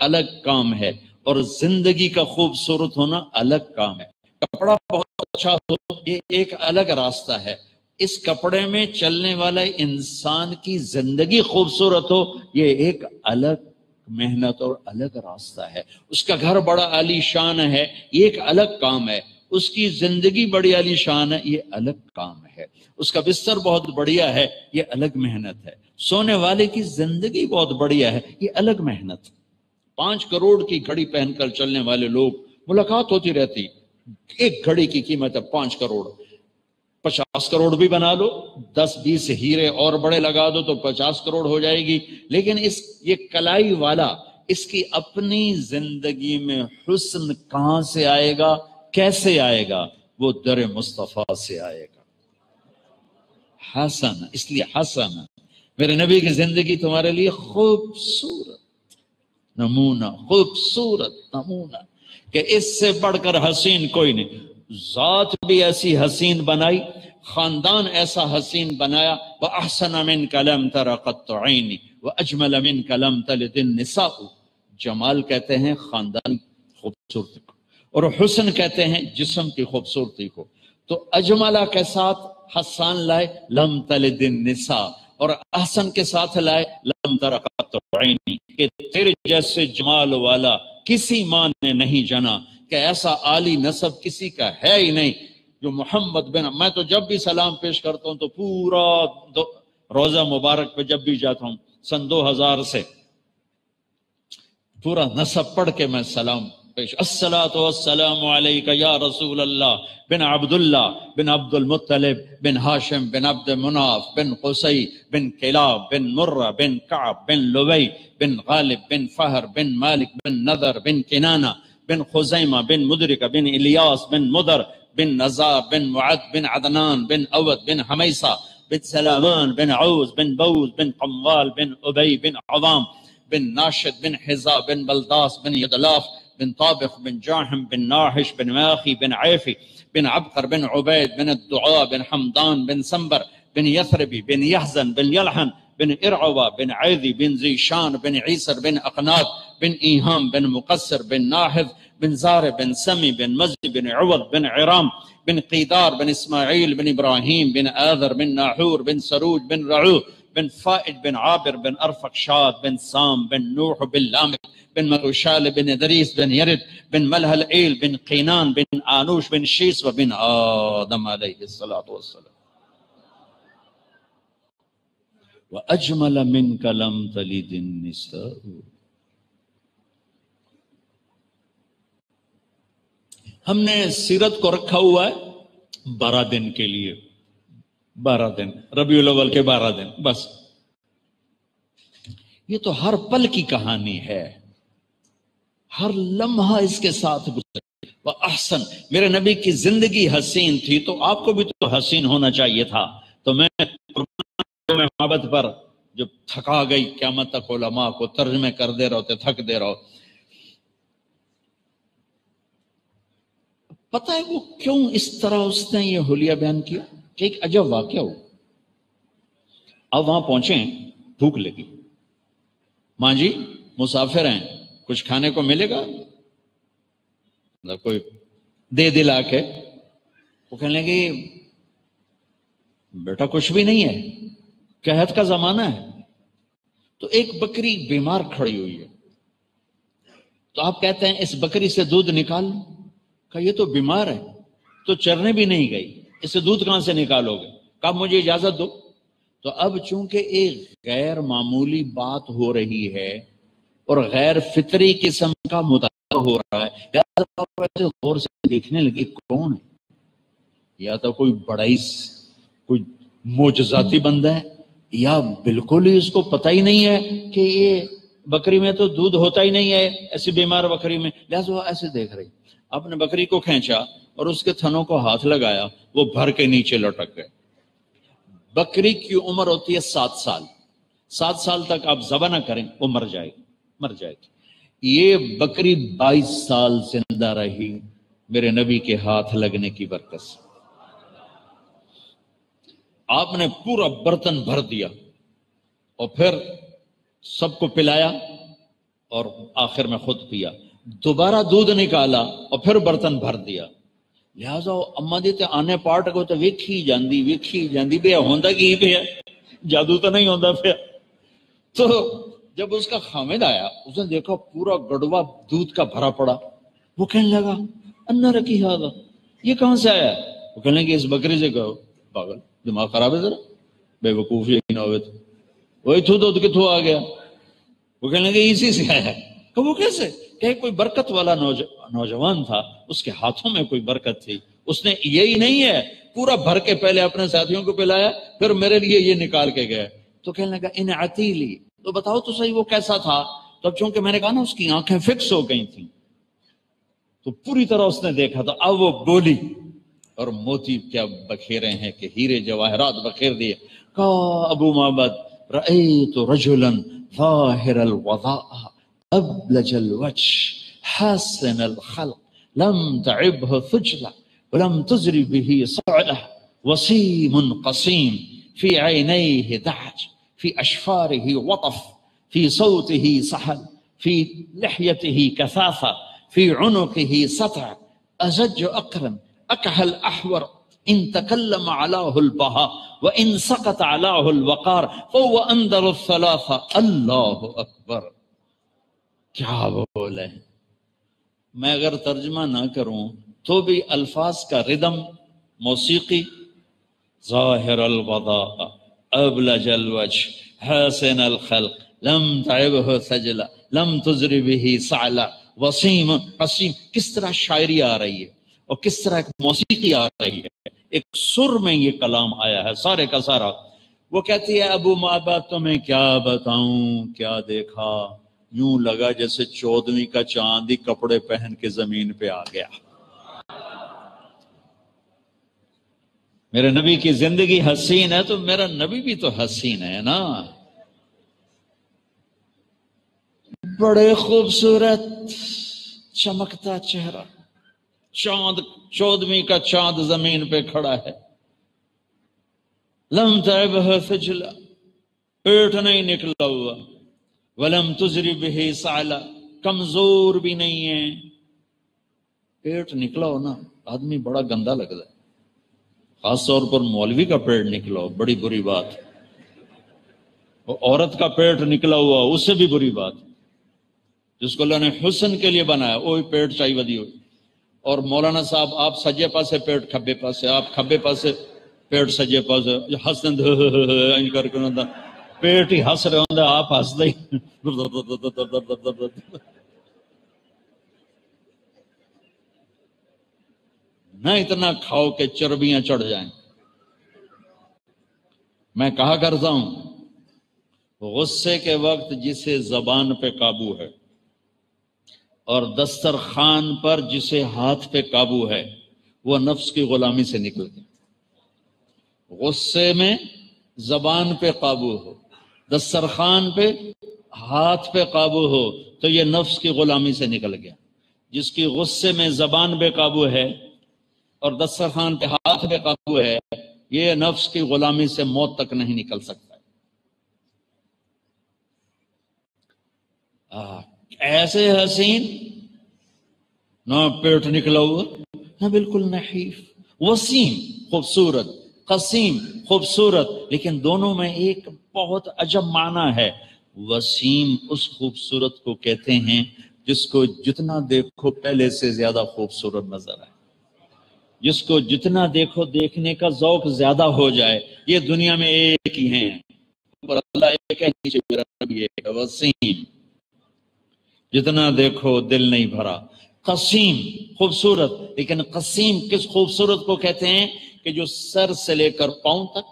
A: الگ کام ہے اور زندگی کا خوبصورت ہونا الگ کام ہے۔ کپڑا بہت اچھا ہو یہ ایک الگ راستہ ہے، اس کپڑے میں چلنے والا انسان کی زندگی خوبصورت ہو یہ ایک الگ محنت اور الگ راستہ ہے۔ اس کا گھر بڑا عالی شان ہے یہ ایک الگ کام ہے، اس کی زندگی بڑی عالی شان ہے یہ الگ کام ہے، اس کا بستر بہت بڑھیا ہے یہ الگ محنت ہے، سونے والے کی زندگی بہت بڑھیا ہے یہ الگ محنت ہے۔ 5 کروڑ کی گھڑی پہن کر چلنے والے لوگ ملاقات ہوتی رہتی، ایک گھڑی کی قیمت ہے 5 کروڑ، 50 کروڑ بھی بنا لو، 10-20 ہیرے اور بڑے لگا دو تو 50 کروڑ ہو جائے گی، لیکن یہ کلائی والا اس کی اپنی زندگی میں حسن کہاں سے آئے گا، کیسے آئے گا؟ وہ در مصطفیٰ سے آئے گا۔ حسن، اس لیے حسن میرے نبی کی زندگی تمہارے لیے خوبصورت نمونہ، خوبصورت نمونہ کہ اس سے بڑھ کر حسین کوئی نہیں۔ ذات بھی ایسی حسین بنائی، خاندان ایسا حسین بنایا، وَأَحْسَنَ مِنْكَ لَمْ تَرَ قَطُّ عَيْنِ وَأَجْمَلَ مِنْكَ لَمْ تَلِدِ النِّسَاءُ۔ جمال کہتے ہیں خاندان خوبصورتی کو، اور حسن کہتے ہیں جسم کی خوبصورتی کو۔ تو اجملہ کے ساتھ حسان لائے لم تلد النساء، اور احسن کے ساتھ لائے لم تر قط عینی، کہ تیرے جیسے جمال والا کسی ماں نے نہیں جنا، کہ ایسا عالی نسب کسی کا ہے ہی نہیں جو محمد بن۔ میں تو جب بھی سلام پیش کرتا ہوں تو پورا روزہ مبارک پہ جب بھی جاتا ہوں سن 2000 سے پورا نسب پڑھ کے میں سلام پیش، الصلاۃ والسلام علیک یا رسول اللہ بن عبداللہ بن عبد المطلب بن ہاشم بن عبد مناف بن قصی بن کلاب بن مرہ بن کعب بن لبی بن غالب بن فہر بن مالک بن نذر بن کنانہ بن خزیمہ بن مدرکہ بن الیاس بن مدر بن نزار بن معد بن عدنان بن اود بن حمیسہ بن سلامان بن عوز بن بوز بن قموال بن ابی بن عظام بن ناشد بن حزا بن بلداس بن یدلاف بن طابق بن جاحم بن ناحش بن ماخی بن عیفی بن عبقر بن عبید بن الدعاء بن حمدان بن سنبر بن یثربی بن یحزن بن یلحن بن ارعوہ بن عیدی بن زیشان بن عیسر بن اقناد بن ایہام بن مقصر بن ناحذ بن زار بن سمی بن مزی بن عوض بن عرام بن قیدار بن اسماعیل بن ابراہیم بن آذر بن ناحور بن سروج بن رعو بن فائد بن عابر بن ارفقشاد بن سام بن نوح بن لامک بن مروشال بن ادریس بن یرد بن ملحل ایل بن قینان بن آنوش بن شیس و بن آدم علیہ السلام وَأَجْمَلَ مِنْكَ لَمْ تَلِدِ النِّسَاءُ۔ ہم نے سیرت کو رکھا ہوا ہے 12 دن کے لیے، 12 دن، ربیع الاول کے 12 دن بس۔ یہ تو ہر پل کی کہانی ہے، ہر لمحہ اس کے ساتھ گزرے۔ وَأَحْسَن، میرے نبی کی زندگی حسین تھی تو آپ کو بھی تو حسین ہونا چاہیے تھا۔ تو میں محبت پر جو تھکا گئی قیامت تک علماء کو ترجمے کر دے رہو تھک دے رہو۔ پتہ ہے وہ کیوں اس طرح اس نے یہ حلیہ بیان کیا کہ ایک عجب واقعہ ہو۔ اب وہاں پہنچے، بھوک لگی، ماں جی مسافر ہیں کچھ کھانے کو ملے گا؟ کوئی دے دلا کے وہ کہنے لگے بیٹا کچھ بھی نہیں ہے، قحط کا زمانہ ہے۔ تو ایک بکری بیمار کھڑی ہوئی ہے، تو آپ کہتے ہیں اس بکری سے دودھ نکال، کہ یہ تو بیمار ہے تو چرنے بھی نہیں گئی، اس سے دودھ کہاں سے نکالو گے؟ کہا مجھے اجازت دو۔ تو اب چونکہ ایک غیر معمولی بات ہو رہی ہے اور غیر فطری قسم کا مطالعہ ہو رہا ہے، غور سے دیکھنے لگے کون ہے یا تو کوئی بڑائی کوئی معجزاتی بندہ ہے، یا بالکل ہی اس کو پتہ ہی نہیں ہے کہ یہ بکری میں تو دودھ ہوتا ہی نہیں ہے ایسی بیمار بکری میں، لہذا وہ ایسے دیکھ رہی. آپ نے بکری کو کھینچا اور اس کے تھنوں کو ہاتھ لگایا، وہ بھر کے نیچے لٹک گئے. بکری کی عمر ہوتی ہے 7 سال. 7 سال تک آپ ذبح نہ کریں وہ مر جائے گی. یہ بکری 22 سال زندہ رہی میرے نبی کے ہاتھ لگنے کی برکت سے. آپ نے پورا برتن بھر دیا اور پھر سب کو پلایا اور آخر میں خود پیا. دوبارہ دودھ نکالا اور پھر برتن بھر دیا. لہذا اما جی تے آنے پارٹ کو تو ویکھی جاندی بے ہوندا کی پیا، جادو تو نہیں ہوندا پیا. تو جب اس کا خامد آیا اس نے دیکھا پورا گڑوا دودھ کا بھرا پڑا. وہ کہنے لگا انا رکی ہاذا، یہ کہاں سے آیا؟ وہ کہنے لگے اس بکری سے کہو. پاگل دماغ خراب ہے ذرا، بے وقوف یقین ہوئے تو وہی تھو دودھ کتھوں آ گیا. وہ کہنے لگے اسی سے آیا. کہ وہ کیسے؟ کہ کوئی برکت والا نوجوان تھا، اس کے ہاتھوں میں کوئی برکت تھی، اس نے یہی نہیں ہے پورا بھر کے پہلے اپنے ساتھیوں کو پلایا پھر میرے لیے یہ نکال کے گئے. تو کہنے لگا ان عتیلی، تو بتاؤ تو صحیح وہ کیسا تھا؟ تب چونکہ میں نے کہا نا اس کی آنکھیں فکس ہو گئی تھیں تو پوری طرح اس نے دیکھا تھا. اب وہ بولی اور موتی کیا بکھیرے ہیں کہ ہیرے جواہرات بکھیر دیے. کہا ابو معبد رأیت رجلا ظاہر الوضاء ابلج الوجه حسن الخلق لم تعبه ثجلة ولم تزر به صعلة وسيم قصيم في عينيه دعج في أشفاره وطف في صوته سحل في لحيته كثافة في عنقه سطع أزج أقرن أكحل أحور إن تكلم علاه البهاء وإن سقط علاه الوقار فهو أندر الثلاثة. الله أكبر. کیا بولے. میں اگر ترجمہ نہ کروں تو بھی الفاظ کا ردم موسیقی، ظاہر الوضاء ابلج الوجه حسن الخلق لم تعبه سجلہ لم تزر به صعلہ وسیم قسیم. کس طرح شاعری آ رہی ہے اور کس طرح ایک موسیقی آ رہی ہے، ایک سر میں یہ کلام آیا ہے سارے کا سارا. وہ کہتی ہے ابو معبد تمہیں کیا بتاؤں کیا دیکھا، یوں لگا جیسے 14ویں کا چاند ہی کپڑے پہن کے زمین پہ آ گیا. میرے نبی کی زندگی حسین ہے تو میرا نبی بھی تو حسین ہے نا. بڑے خوبصورت چمکتا چہرہ، چاند 14ویں کا چاند زمین پہ کھڑا ہے. لم تعبہ فجلا، پیٹ نہیں نکلا ہوا، ولم تزری بہ سعلا، کمزور بھی نہیں ہے. پیٹ نکلا ہو نا آدمی بڑا گندا لگتا ہے، خاص طور پر مولوی کا پیٹ نکلا ہو بڑی بری بات، اور عورت کا پیٹ نکلا ہوا اس سے بھی بری بات. جس کو اللہ نے حسن کے لیے بنایا وہی پیٹ چاہیے ودی ہوئی. اور مولانا صاحب آپ سجے پاسے پیٹ کھبے پاسے، آپ کھبے پاسے پیٹ سجے پاسے، ہسن کر کے پیٹ ہی ہس رہے ہوں آپ ہس دے. نہ اتنا کھاؤ کہ چربیاں چڑھ جائیں. میں کہا کرتا ہوں غصے کے وقت جسے زبان پہ قابو ہے اور دسترخوان پر جسے ہاتھ پہ قابو ہے وہ نفس کی غلامی سے نکل گیا. غصے میں زبان پہ قابو ہو، دسترخوان پہ ہاتھ پہ قابو ہو تو یہ نفس کی غلامی سے نکل گیا. جس کی غصے میں زبان بے قابو ہے اور دسترخوان پہ ہاتھ پہ قابو ہے یہ نفس کی غلامی سے موت تک نہیں نکل سکتا. ایسے حسین، نہ پیٹ نکلا ہوا نہ بالکل نحیف، وسیم خوبصورت، قسیم خوبصورت. لیکن دونوں میں ایک بہت عجب معنی ہے. وسیم اس خوبصورت کو کہتے ہیں جس کو جتنا دیکھو پہلے سے زیادہ خوبصورت نظر آئے، جس کو جتنا دیکھو دیکھنے کا ذوق زیادہ ہو جائے. یہ دنیا میں ایک ہی ہیں، پر اللہ ایک ہے، نیچے میرا نبی ایک ہے. وسیم جتنا دیکھو دل نہیں بھرا. قسیم خوبصورت، لیکن قسیم کس خوبصورت کو کہتے ہیں کہ جو سر سے لے کر پاؤں تک،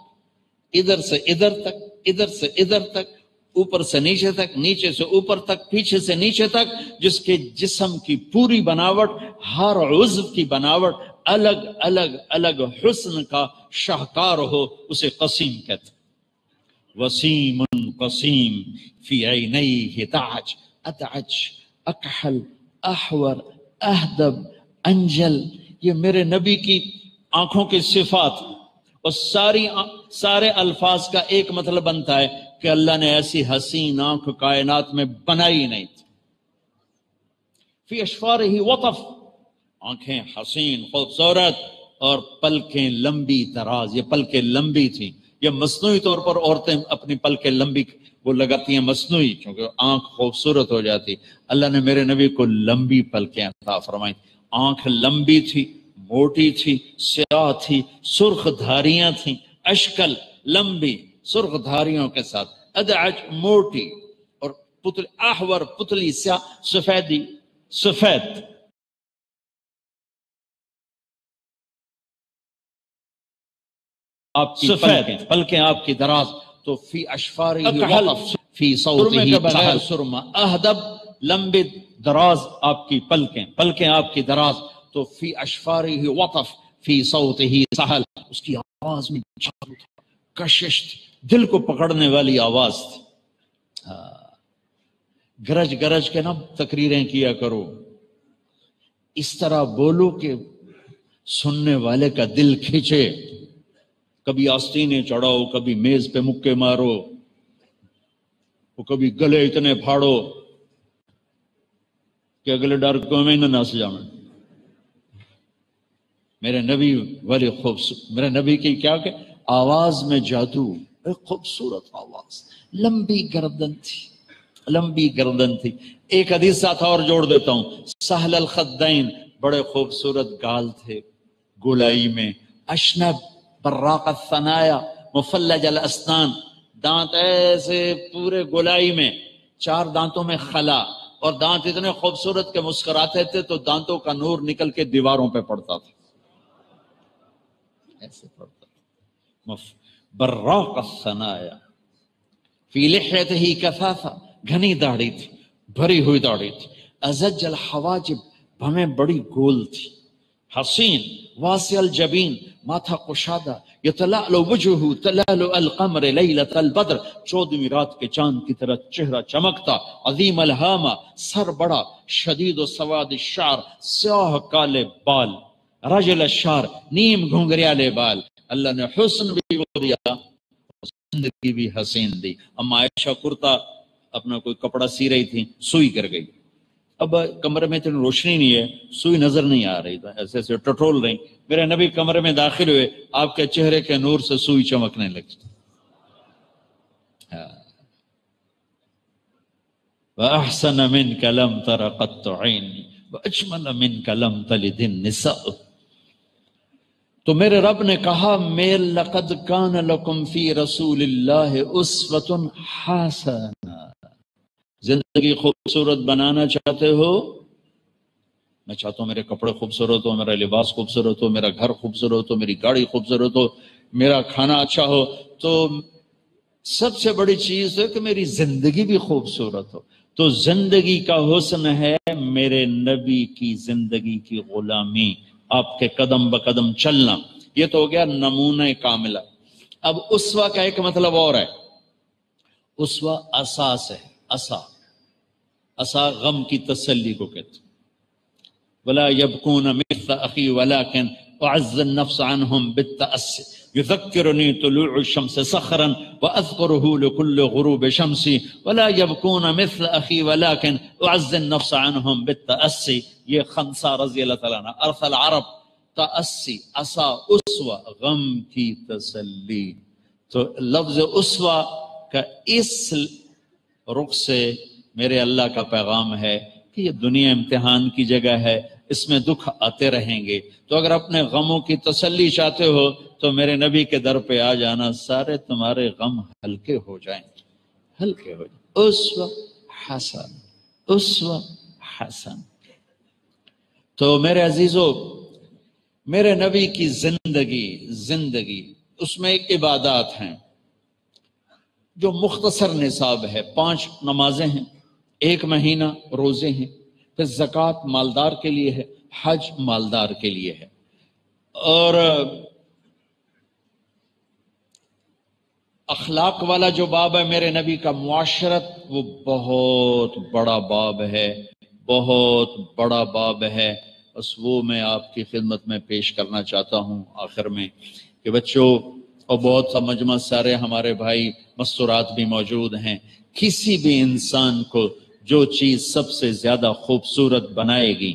A: ادھر سے ادھر تک، ادھر سے ادھر تک، اوپر سے نیچے تک، نیچے سے اوپر تک، پیچھے سے نیچے تک، جس کے جسم کی پوری بناوٹ، ہر عضو کی بناوٹ الگ الگ الگ حسن کا شاہکار ہو، اسے قسیم کہتے ہیں۔ وسیم قسیم فی عینیہ تاج، ادعج، اکحل، احور، اہدب، انجل، یہ میرے نبی کی آنکھوں کی صفات، اور سارے الفاظ کا ایک مطلب بنتا ہے کہ اللہ نے ایسی حسین آنکھ کائنات میں بنائی نہیں تھی۔ فی اشفارہ وطف، آنکھیں حسین خوبصورت اور پلکیں لمبی دراز، یہ پلکیں لمبی تھیں۔ یہ مصنوعی طور پر عورتیں اپنی پلکیں لمبی وہ لگاتی ہیں مصنوعی، چونکہ آنکھ خوبصورت ہو جاتی۔ اللہ نے میرے نبی کو لمبی پلکیں عطا فرمائی، آنکھ لمبی تھی، موٹی تھی، سیاہ تھی، سرخ دھاریاں تھیں، اشکل لمبی سرخ دھاریوں کے ساتھ، ادعج موٹی، اور پتلی احور پتلی سیاہ، سفیدی سفید۔ آپ کی پلکیں آپ کی دراز، تو فی اشفارہ وطف فی صوتہ بغیر سرما، اہدب لمبی دراز آپ کی پلکیں آپ کی دراز، تو فی اشفارہ وطف فی صوتہ سہل، اس کی آواز میں جادو تھا، کشش تھی، دل کو پکڑنے والی آواز تھی۔ گرج گرج کے نہ تقریریں کیا کرو، اس طرح بولو کہ سننے والے کا دل کھینچے۔ کبھی آستینیں چڑھاؤ، کبھی میز پہ مکے مارو، وہ کبھی گلے اتنے پھاڑو کہ اگلے ڈر کو میں نہ نس جاؤں۔ میرے نبی والی خوبصورت، میرے نبی کی کیا کہ آواز میں جادو، ایک خوبصورت آواز، لمبی گردن تھی، لمبی گردن تھی۔ ایک حدیث ساتھ اور جوڑ دیتا ہوں، سہل الخدین، بڑے خوبصورت گال تھے گولائی میں، اشنب براق الثنایا مفلج الاسنان، دانت ایسے پورے گولائی میں، 4 دانتوں میں خلا، اور دانت اتنے خوبصورت کہ مسکراتے تھے تو دانتوں کا نور نکل کے دیواروں پہ پڑتا تھا، ایسے پڑتا تھا۔ براق الثنایا، فی لحیتہ کثافہ، گھنی داڑھی تھی، بھری ہوئی داڑھی تھی، ازج الحواجب، بھویں بڑی گول تھی، حسین واسع الجبین، ماتھا کشادہ، یتلألؤ وجہہ تلألؤ القمر لیلۃ البدر، 14ویں رات کے چاند کی طرح چہرہ چمکتا، عظیم الہامہ، سر بڑا، شدید و سواد الشعر، سیاہ کالے بال، رجل الشعر، نیم گھنگریالے بال۔ اللہ نے حسن بھی وہ دیا، زندگی بھی حسین دی۔ اما عائشہ کرتا اپنا کوئی کپڑا سی رہی تھی، سوئی کر گئی، اب کمرے میں اتنی روشنی نہیں ہے، سوئی نظر نہیں آ رہی تھا، ایسے ایسے ٹٹول رہی، میرے نبی کمرے میں داخل ہوئے، آپ کے چہرے کے نور سے سوئی چمکنے لگی۔ وَأَحْسَنَ مِنْكَ لَمْ تَرَ قَطُّ عَيْنِي وَأَجْمَلَ مِنْكَ لَمْ تَلِدِ النِّسَاءُ۔ تو میرے رب نے کہا، لَقَدْ كَانَ لَكُمْ فِي رَسُولِ اللَّهِ أُسْوَةٌ حَسَنَةٌ۔ زندگی خوبصورت بنانا چاہتے ہو؟ میں چاہتا ہوں میرے کپڑے خوبصورت ہو، میرا لباس خوبصورت ہو، میرا گھر خوبصورت ہو، میری گاڑی خوبصورت ہو، میرا کھانا اچھا ہو، تو سب سے بڑی چیز ہے کہ میری زندگی بھی خوبصورت ہو۔ تو زندگی کا حسن ہے میرے نبی کی زندگی کی غلامی، آپ کے قدم بقدم چلنا، یہ تو ہو گیا نمونہ کاملہ۔ اب اسوہ کا ایک مطلب اور ہے، اسوہ اساس ہے، اسا غم کی تسلی کو کہتے، ولا يبكون مثل اخي ولكن اعز النفس عنهم بالتأسي يذكرني طلوع الشمس صخرا واذكره لكل غروب شمسي ولا يبكون مثل اخي ولكن اعز النفس عنهم بالتأسي۔ یہ خنسا رضی اللہ تعالیٰ عنہ، ارث العرب، تأسی، اسا، اسوہ، غم کی تسلی۔ تو لفظ اسوہ کا اس رخ سے میرے اللہ کا پیغام ہے کہ یہ دنیا امتحان کی جگہ ہے، اس میں دکھ آتے رہیں گے، تو اگر اپنے غموں کی تسلی چاہتے ہو تو میرے نبی کے در پہ آ جانا، سارے تمہارے غم ہلکے ہو جائیں، ہلکے ہو جائیں۔ اسوہ حسن، اسوہ حسن۔ تو میرے عزیزو، میرے نبی کی زندگی اس میں ایک عبادات ہیں جو مختصر نصاب ہے، 5 نمازیں ہیں، 1 مہینہ روزے ہیں، پھر زکوٰۃ مالدار کے لیے ہے، حج مالدار کے لیے ہے، اور اخلاق والا جو باب ہے میرے نبی کا، معاشرت، وہ بہت بڑا باب ہے، بہت بڑا باب ہے۔ بس وہ میں آپ کی خدمت میں پیش کرنا چاہتا ہوں آخر میں کہ بچوں، اور بہت سا مجمع سارے ہمارے بھائی مستورات بھی موجود ہیں، کسی بھی انسان کو جو چیز سب سے زیادہ خوبصورت بنائے گی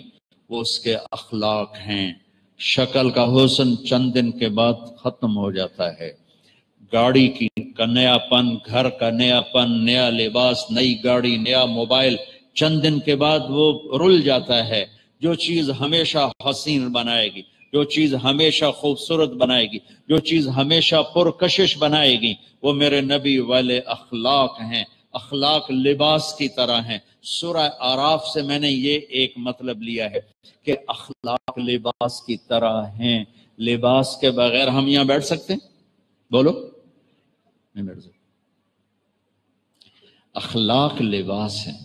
A: وہ اس کے اخلاق ہیں۔ شکل کا حسن چند دن کے بعد ختم ہو جاتا ہے، گاڑی کا نیا پن، گھر کا نیا پن، نیا لباس، نئی گاڑی، نیا موبائل، چند دن کے بعد وہ رل جاتا ہے۔ جو چیز ہمیشہ حسین بنائے گی، جو چیز ہمیشہ خوبصورت بنائے گی، جو چیز ہمیشہ پرکشش بنائے گی، وہ میرے نبی والے اخلاق ہیں۔ اخلاق لباس کی طرح ہیں۔ سورہ اعراف سے میں نے یہ ایک مطلب لیا ہے کہ اخلاق لباس کی طرح ہیں۔ لباس کے بغیر ہم یہاں بیٹھ سکتے ہیں؟ بولو، نہیں بیٹھ سکتے۔ اخلاق لباس ہیں۔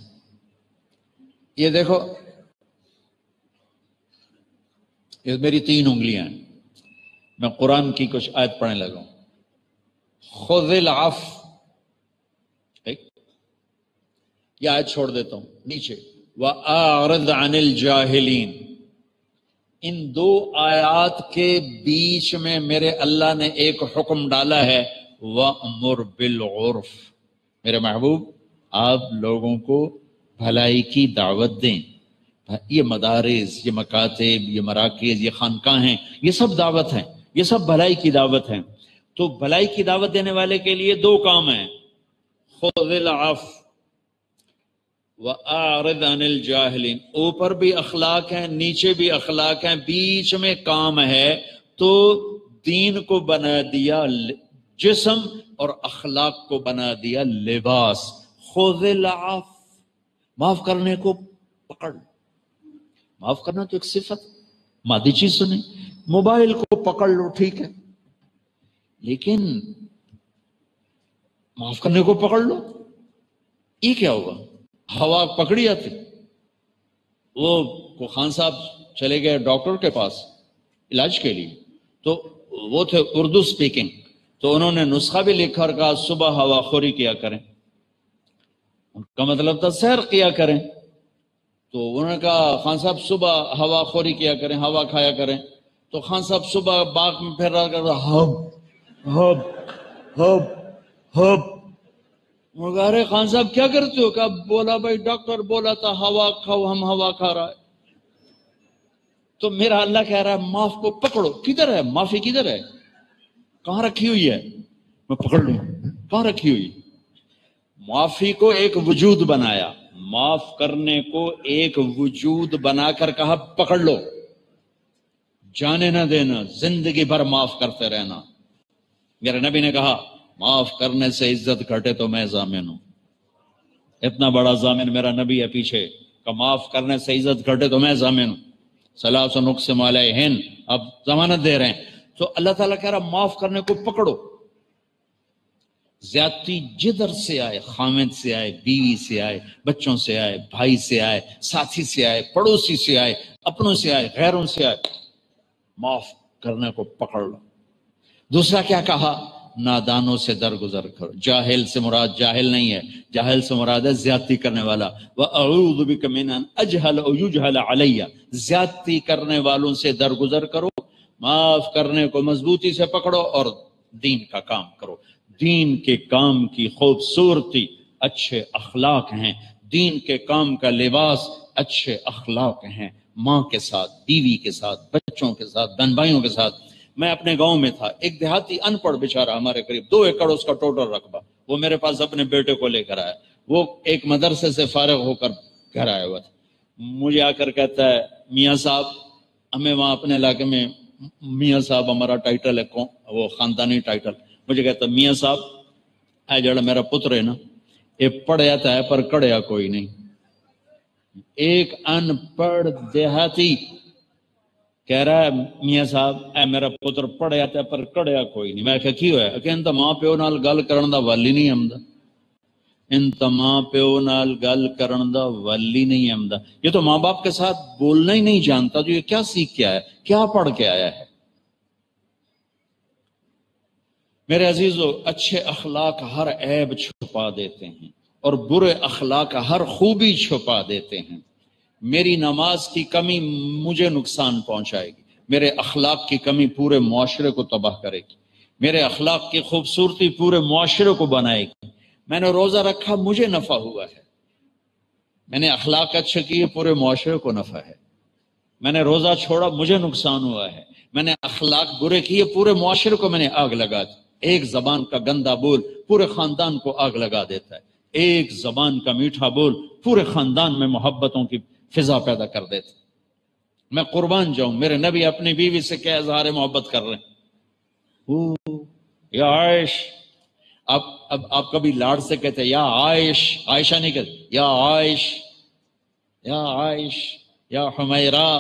A: یہ دیکھو، یہ میری 3 انگلیاں ہیں، میں قرآن کی کچھ آیت پڑھنے لگا ہوں۔ خذ العفو، یہ آیت چھوڑ دیتا ہوں نیچے، وَأَعْرِضْ عَنِ الْجَاهِلِينَ۔ ان 2 آیات کے بیچ میں میرے اللہ نے ایک حکم ڈالا ہے، وَأْمُرْ بِالْعُرْفِ۔ میرے محبوب، آپ لوگوں کو بھلائی کی دعوت دیں۔ یہ مدارس، یہ مکاتب، یہ مراکز، یہ خانقاہ ہیں، یہ سب دعوت ہیں، یہ سب بھلائی کی دعوت ہیں۔ تو بھلائی کی دعوت دینے والے کے لیے 2 کام ہیں، خذ العفو وَأَعْرِضْ عَنِ الْجَاهِلِينَ۔ اوپر بھی اخلاق ہیں، نیچے بھی اخلاق ہیں، بیچ میں کام ہے۔ تو دین کو بنا دیا جسم اور اخلاق کو بنا دیا لباس۔ خذ العفو، معاف کرنے کو پکڑ۔ معاف کرنا تو ایک صفت، مادی چیز تو نہیں۔ موبائل کو پکڑ لو، ٹھیک ہے، لیکن معاف کرنے کو پکڑ لو، یہ کیا ہوگا؟ ہوا پکڑی آتی۔ وہ خان صاحب چلے گئے ڈاکٹر کے پاس علاج کے لیے، تو وہ تھے اردو سپیکنگ، تو انہوں نے نسخہ بھی لکھا اور کہا صبح ہوا خوری کیا کریں۔ ان کا مطلب تھا سیر کیا کریں۔ تو انہوں نے کہا خان صاحب صبح ہوا خوری کیا کریں، ہوا کھایا کریں۔ تو خان صاحب صبح باغ میں پھر رہا کرتا، ہب ہب ہب ہب۔ ارے خان صاحب کیا کرتے ہو؟ کہا بولا بھائی ڈاکٹر بولا تھا ہوا کھاؤ، ہم ہوا کھا رہا ہے۔ تو میرا اللہ کہہ رہا ہے معاف کو پکڑو۔ کدھر ہے معافی؟ کدھر ہے؟ کہاں رکھی ہوئی ہے؟ میں پکڑ لوں، کہاں رکھی ہوئی؟ معافی کو ایک وجود بنایا، معاف کرنے کو ایک وجود بنا کر کہا پکڑ لو، جانے نہ دینا، زندگی بھر معاف کرتے رہنا۔ میرے نبی نے کہا معاف کرنے سے عزت گھٹے تو میں ضامن ہوں۔ اتنا بڑا ضامن میرا نبی ہے پیچھے، کہ معاف کرنے سے عزت گھٹے تو میں ضامن ہوں۔ ثلاث نقسم علیہن، اب ضمانت دے رہے ہیں۔ تو اللہ تعالیٰ کہہ رہا معاف کرنے کو پکڑو۔ زیادتی جدھر سے آئے، خامد سے آئے، بیوی سے آئے، بچوں سے آئے، بھائی سے آئے، ساتھی سے آئے، پڑوسی سے آئے، اپنوں سے آئے، غیروں سے آئے، معاف کرنے کو پکڑ لو۔ دوسرا کیا کہا؟ نادانوں سے درگزر کرو۔ جاہل سے مراد جاہل نہیں ہے، جاہل سے مراد ہے زیادتی کرنے والا۔ وَأَعُوذُ بِكَ مِنْ أَنْ أَجْهَلَ أَوْ يُجْهَلَ عَلَيَّ، زیادتی کرنے والوں سے درگزر کرو، معاف کرنے کو مضبوطی سے پکڑو اور دین کا کام کرو۔ دین کے کام کی خوبصورتی اچھے اخلاق ہیں، دین کے کام کا لباس اچھے اخلاق ہیں۔ ماں کے ساتھ، بیوی کے ساتھ، بچوں کے ساتھ، بہن بھائیوں کے ساتھ۔ میں اپنے گاؤں میں تھا، ایک دیہاتی ان پڑھ بیچارہ ہمارے قریب 2 ایکڑ اس کا ٹوٹل رقبہ، وہ میرے پاس اپنے بیٹے کو لے کر آیا۔ وہ ایک مدرسے سے فارغ ہو کر گھر آیا ہوا تھا۔ مجھے آ کر کہتا ہے میاں صاحب، ہمیں وہاں اپنے علاقے میں میاں صاحب ہمارا ٹائٹل ہے، وہ خاندانی ٹائٹل۔ مجھے کہتا ہے میاں صاحب اے جڑا میرا پتر ہے نا، یہ پڑھ جاتا ہے پر کڑیا کوئی نہیں۔ ایک ان پڑھ دیہاتی کہہ رہا ہے میاں صاحب اے میرا پتر پڑھیا تے پر کڑیا کوئی نہیں. میں کہا کی ہویا؟ کہ انتا ماں پیو نال گل کرن دا والی نہیں ہمدا. انتا ماں پیو نال گل کرن دا والی نہیں ہمدا. یہ تو ماں باپ کے ساتھ بولنا ہی نہیں جانتا. جو یہ کیا سیکھ کے آیا، کیا پڑھ کے آیا ہے؟ میرے عزیزو، اچھے اخلاق ہر عیب چھپا دیتے ہیں اور برے اخلاق ہر خوبی چھپا دیتے ہیں. میری نماز کی کمی مجھے نقصان پہنچائے گی، میرے اخلاق کی کمی پورے معاشرے کو تباہ کرے گی. میرے اخلاق کی خوبصورتی پورے معاشرے کو بنائے گی. میں نے روزہ رکھا، مجھے نفع ہوا ہے. میں نے اخلاق اچھے کیے، پورے معاشرے کو نفع ہے. میں نے روزہ چھوڑا، مجھے نقصان ہوا ہے. میں نے اخلاق برے کیے، پورے معاشرے کو میں نے آگ لگا دی. ایک زبان کا گندا بول پورے خاندان کو آگ لگا دیتا ہے. ایک زبان کا میٹھا بول پورے خاندان میں محبتوں کی فضا پیدا کر دیتا. میں قربان جاؤں، میرے نبی اپنی بیوی سے کیا اظہار محبت کر رہے ہیں. یا عائش، اب آپ کبھی لاڑ سے کہتے یا عائش، عائشہ نہیں کہتے، یا عائش، یا عائش، یا حمیرہ،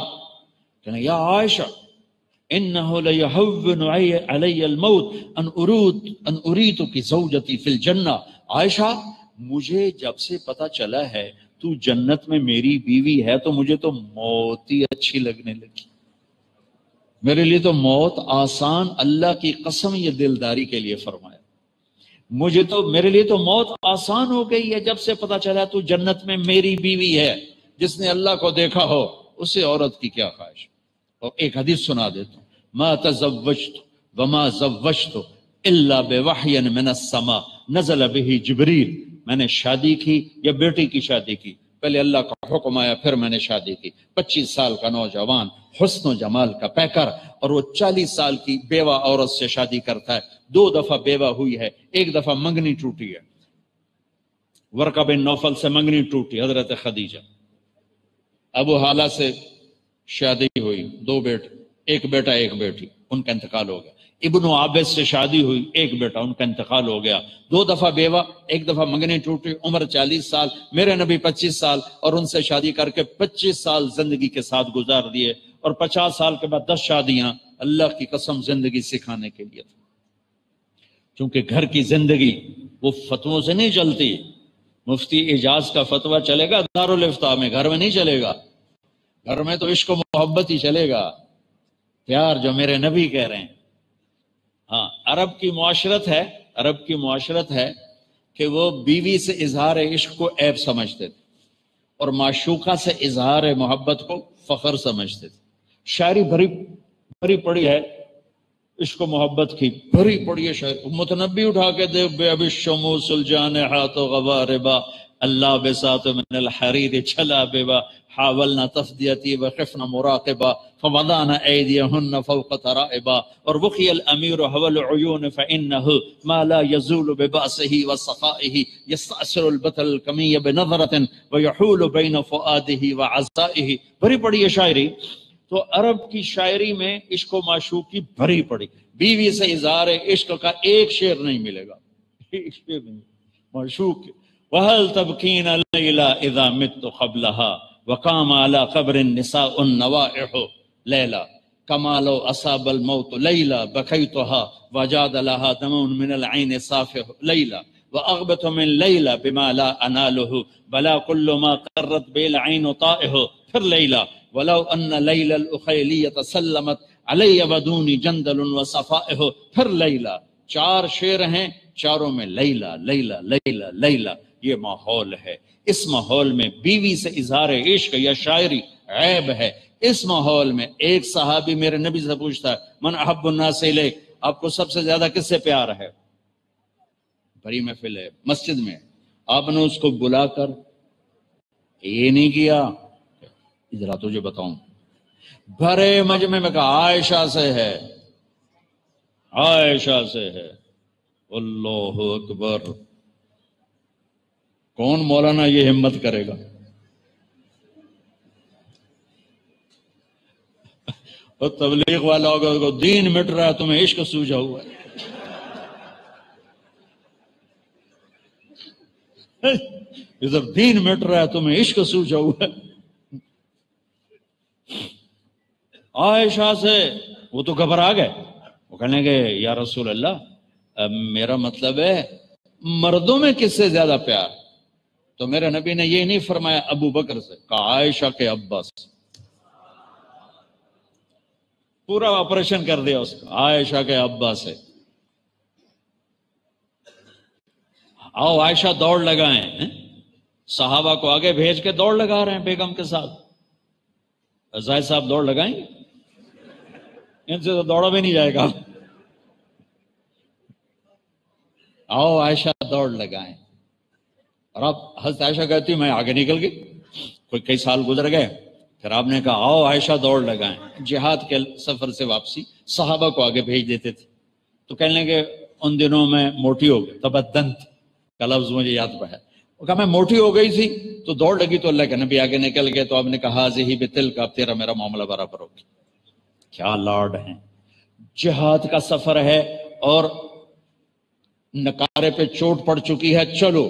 A: کہنا یا عائشہ انہو لیہون علی الموت ان اریتک زوجتی فی الجنہ. عائشہ، مجھے جب سے پتا چلا ہے تو جنت میں میری بیوی ہے تو مجھے تو موت ہی اچھی لگنے لگی. میرے لیے تو موت آسان، اللہ کی قسم یہ دلداری کے لیے فرمایا. میرے لیے تو موت آسان ہو گئی ہے جب سے پتا چلا تو جنت میں میری بیوی ہے. جس نے اللہ کو دیکھا ہو اسے عورت کی کیا خواہش. اور ایک حدیث سنا دیتا ہوں، ما تزوجت وما زوجت الا بوحی من السماء نزل به جبریل. میں نے شادی کی یا بیٹی کی شادی کی، پہلے اللہ کا حکم آیا پھر میں نے شادی کی. 25 سال کا نوجوان، حسن و جمال کا پیکر، اور وہ 40 سال کی بیوہ عورت سے شادی کرتا ہے. 2 دفعہ بیوہ ہوئی ہے، 1 دفعہ منگنی ٹوٹی ہے. ورقہ بن نوفل سے منگنی ٹوٹی، حضرت خدیجہ. ابو حالہ سے شادی ہوئی، 2 بیٹے، 1 بیٹا 1 بیٹی، ان کا انتقال ہو گیا. ابن عابد سے شادی ہوئی، 1 بیٹا، ان کا انتقال ہو گیا. 2 دفعہ بیوہ، 1 دفعہ منگنی ٹوٹی. عمر 40 سال، میرے نبی 25 سال، اور ان سے شادی کر کے 25 سال زندگی کے ساتھ گزار دیے. اور 50 سال کے بعد 10 شادیاں. اللہ کی قسم زندگی سکھانے کے لیے تھا. کیونکہ گھر کی زندگی وہ فتووں سے نہیں چلتی. مفتی اجاز کا فتویٰ چلے گا دارالافتاء میں، گھر میں نہیں چلے گا. گھر میں تو عشق و محبت ہی چلے گا، پیار جو میرے نبی کہہ رہے ہیں. ہاں، عرب کی معاشرت ہے کہ وہ بیوی سے اظہار عشق کو عیب سمجھتے تھے اور معشوقہ سے اظہار محبت کو فخر سمجھتے تھے. شاعری بھری پڑی ہے عشق و محبت کی، بھری پڑی ہے شاعری. متنبی اٹھا کے دے بے اب الشموس الجانحات غواربا اللہ بسات من الحریر چھلا بیبا حاولنا تفدیتی وخفنا مراقبا فوضعنا ایدیہن فوق ترائبا اور وقی الامیر حول عیون فإنہ ما لا يزول بباسہ وصفائہ یستأثر البطل الکمی بنظرت ویحول بین فؤادہ وعزائہ. بھری پڑی ہے شاعری. تو عرب کی شاعری میں عشق و معشوق کی بھری پڑی. بیوی سے اظہار عشق کا ایک شعر نہیں ملے گا، ایک شعر نہیں. معشوق وَهَلْ تَبْكِينَ لَيْلَا إِذَا مِتُّ قَبْلَهَا وَقَامَ عَلَى قَبْرِ النِّسَاءُ النَّوَائِحُ لَيْلَا كَمَا لَوْ أَصَابَ الْمَوْتُ لَيْلَا بَكَيْتُهَا وَجَادَ لَهَا دَمٌ مِنَ الْعَيْنِ صَافِحُ لَيْلَا وَأَغْبَتُ مِنْ لَيْلَا بِمَا لَا أَنَالُهُ بَلَا كُلُّ مَا قَرَّتْ بِالْعَيْنُ طَائِهُ. پھر لَيْلَا وَلَوْ أَنَّ لَيْلَ الْأُخَيْلِيَّةَ سَلَّمَتْ عَلَيَّ وَدُونِ جَنْدَلٌ وَصَفَائِهُ. پھر لَيْلَا. 4 شعر ہیں، چاروں میں لیلا لیلا لیلا لیلا. یہ ماحول ہے. اس ماحول میں بیوی سے اظہار عشق یا شاعری عیب ہے. اس ماحول میں ایک صحابی میرے نبی سے پوچھتا ہے من احب الناس الیک، آپ کو سب سے زیادہ کس سے پیار ہے؟ بڑی محفل ہے مسجد میں، آپ نے اس کو بلا کر یہ نہیں کیا ذرا تجھے بتاؤں، بھرے مجمع میں کہا عائشہ سے ہے، عائشہ سے ہے. اللہ اکبر. کون مولانا یہ ہمت کرے گا؟ اور تبلیغ والا ہوگا دین مٹ رہا ہے تمہیں عشق سوجا ہوا ہے، ادھر دین مٹ رہا ہے تمہیں عشق سوجا ہوا ہے. عائشہ سے وہ تو گھبرا گئے، وہ کہنے لگے یا رسول اللہ میرا مطلب ہے مردوں میں کس سے زیادہ پیار؟ تو میرے نبی نے یہ نہیں فرمایا ابو بکر سے، کہا عائشہ کے ابا سے، پورا آپریشن کر دیا اس کا، عائشہ کے ابا سے۔ آؤ عائشہ دوڑ لگائیں، صحابہ کو آگے بھیج کے دوڑ لگا رہے ہیں بیگم کے ساتھ۔ زاہد صاحب دوڑ لگائیں گے؟ ان سے تو دوڑا بھی نہیں جائے گا۔ آؤ عائشہ دوڑ لگائیں، اور اب حضرت عائشہ کہتی میں آگے نکل گئی، کوئی کئی سال گزر گئے، پھر آپ نے کہا آؤ عائشہ دوڑ لگائیں۔ جہاد کے سفر سے واپسی صحابہ کو آگے بھیج دیتے تھے، تو کہنے لگے ان دنوں میں موٹی ہو گئی، تبدنت کا لفظ مجھے یاد پڑا ہے، وہ کہا میں موٹی ہو گئی تھی تو دوڑ لگی تو اللہ کے نبی آگے نکل گئے، تو آپ نے کہا ذہی بتل کا، اب تیرا میرا معاملہ برابر ہو گیا۔ کیا لارڈ ہیں! جہاد کا سفر ہے اور نکارے پہ چوٹ پڑ چکی ہے، چلو،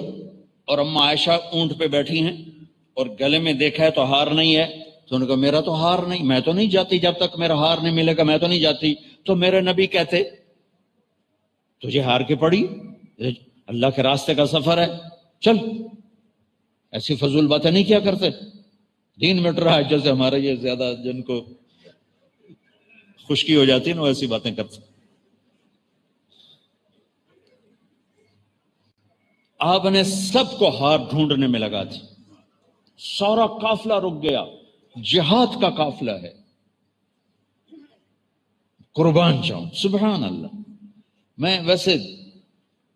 A: اور اما عائشہ اونٹ پہ بیٹھی ہیں اور گلے میں دیکھا ہے تو ہار نہیں ہے، تو انہوں نے کہا میرا تو ہار نہیں، میں تو نہیں جاتی جب تک میرا ہار نہیں ملے گا، میں تو نہیں جاتی۔ تو میرے نبی کہتے تجھے ہار کے پڑی، اللہ کے راستے کا سفر ہے، چل، ایسی فضول باتیں نہیں کیا کرتے۔ دین مٹ رہا ہے، جیسے ہمارے یہ زیادہ جن کو خشکی ہو جاتی ہے نا، وہ ایسی باتیں کرتے۔ آپ نے سب کو ہار ڈھونڈنے میں لگا دی، سارا قافلہ رک گیا، جہاد کا قافلہ ہے، قربان جاؤں، سبحان اللہ۔ میں ویسے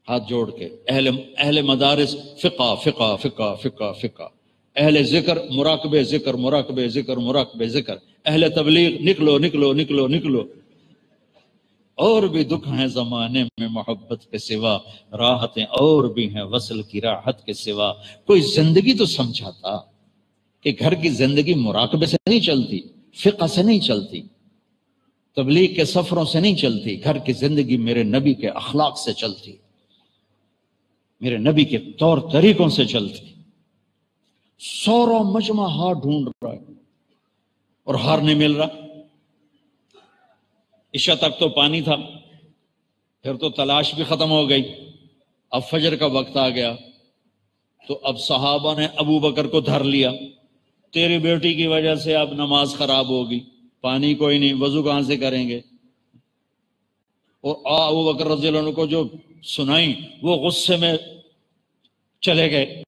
A: ہاتھ جوڑ کے اہل مدارس فقہ فقہ فقہ فقہ فقہ، اہل ذکر مراقبے ذکر مراقبے ذکر مراقبے ذکر، اہل تبلیغ نکلو نکلو نکلو نکلو، اور بھی دکھ ہیں زمانے میں محبت کے سوا، راحتیں اور بھی ہیں وصل کی راحت کے سوا۔ کوئی زندگی تو سمجھاتا کہ گھر کی زندگی مراقبے سے نہیں چلتی، فقہ سے نہیں چلتی، تبلیغ کے سفروں سے نہیں چلتی، گھر کی زندگی میرے نبی کے اخلاق سے چلتی، میرے نبی کے طور طریقوں سے چلتی۔ سورا مجمع ہار ڈھونڈ رہا ہے اور ہار نہیں مل رہا۔ عشاء تک تو پانی تھا، پھر تو تلاش بھی ختم ہو گئی، اب فجر کا وقت آ گیا، تو اب صحابہ نے ابو بکر کو دھر لیا، تیری بیٹی کی وجہ سے اب نماز خراب ہوگی، پانی کوئی نہیں، وضو کہاں سے کریں گے؟ اور ابو بکر رضی اللہ عنہ کو جو سنائی وہ غصے میں چلے گئے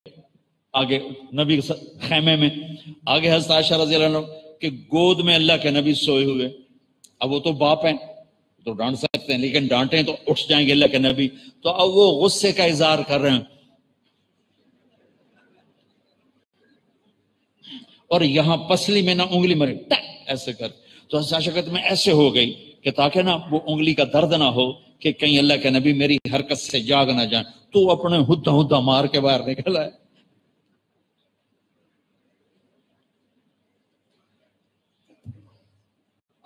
A: آگے نبی خیمے میں، آگے حضرت عائشہ رضی اللہ عنہ کہ گود میں اللہ کے نبی سوئے ہوئے، اب وہ تو باپ ہیں تو ڈانٹ سکتے ہیں، لیکن ڈانٹیں تو اٹھ جائیں گے اللہ کے نبی، تو اب وہ غصے کا اظہار کر رہے ہیں، اور یہاں پسلی میں نہ انگلی مری، ٹک ایسے کر، تو حضرت میں ایسے ہو گئی کہ تاکہ نا وہ انگلی کا درد نہ ہو کہ کہیں اللہ کے نبی میری حرکت سے جاگ نہ جائیں، تو اپنے ہدہ ہدہ مار کے باہر نکل آئے۔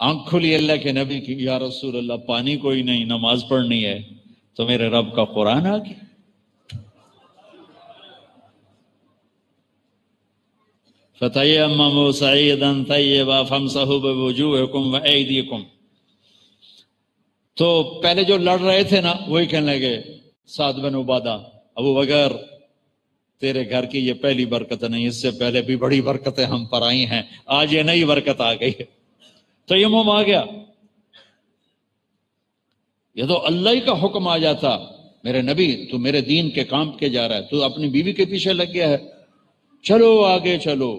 A: آنکھ کھلی اللہ کے نبی کی، یا رسول اللہ پانی کوئی نہیں، نماز پڑھنی ہے، تو میرے رب کا قرآن آ گیا۔ فَتَيَمَّمُوا صَعِيدًا طَيِّبًا فَامْسَحُوا بِوُجُوهِكُمْ وَأَيْدِيكُمْ۔ تو پہلے جو لڑ رہے تھے نا وہی کہنے لگے، سعد بن عبادہ، ابو بکر تیرے گھر کی یہ پہلی برکت نہیں، اس سے پہلے بھی بڑی برکتیں ہم پر آئی ہیں، آج یہ نئی برکت آ گئی ہے، تیمم آ گیا۔ یہ تو اللہ ہی کا حکم آ جاتا، میرے نبی تو میرے دین کے کام کے جا رہا ہے، تو اپنی بیوی کے پیچھے لگ گیا ہے، چلو آگے چلو۔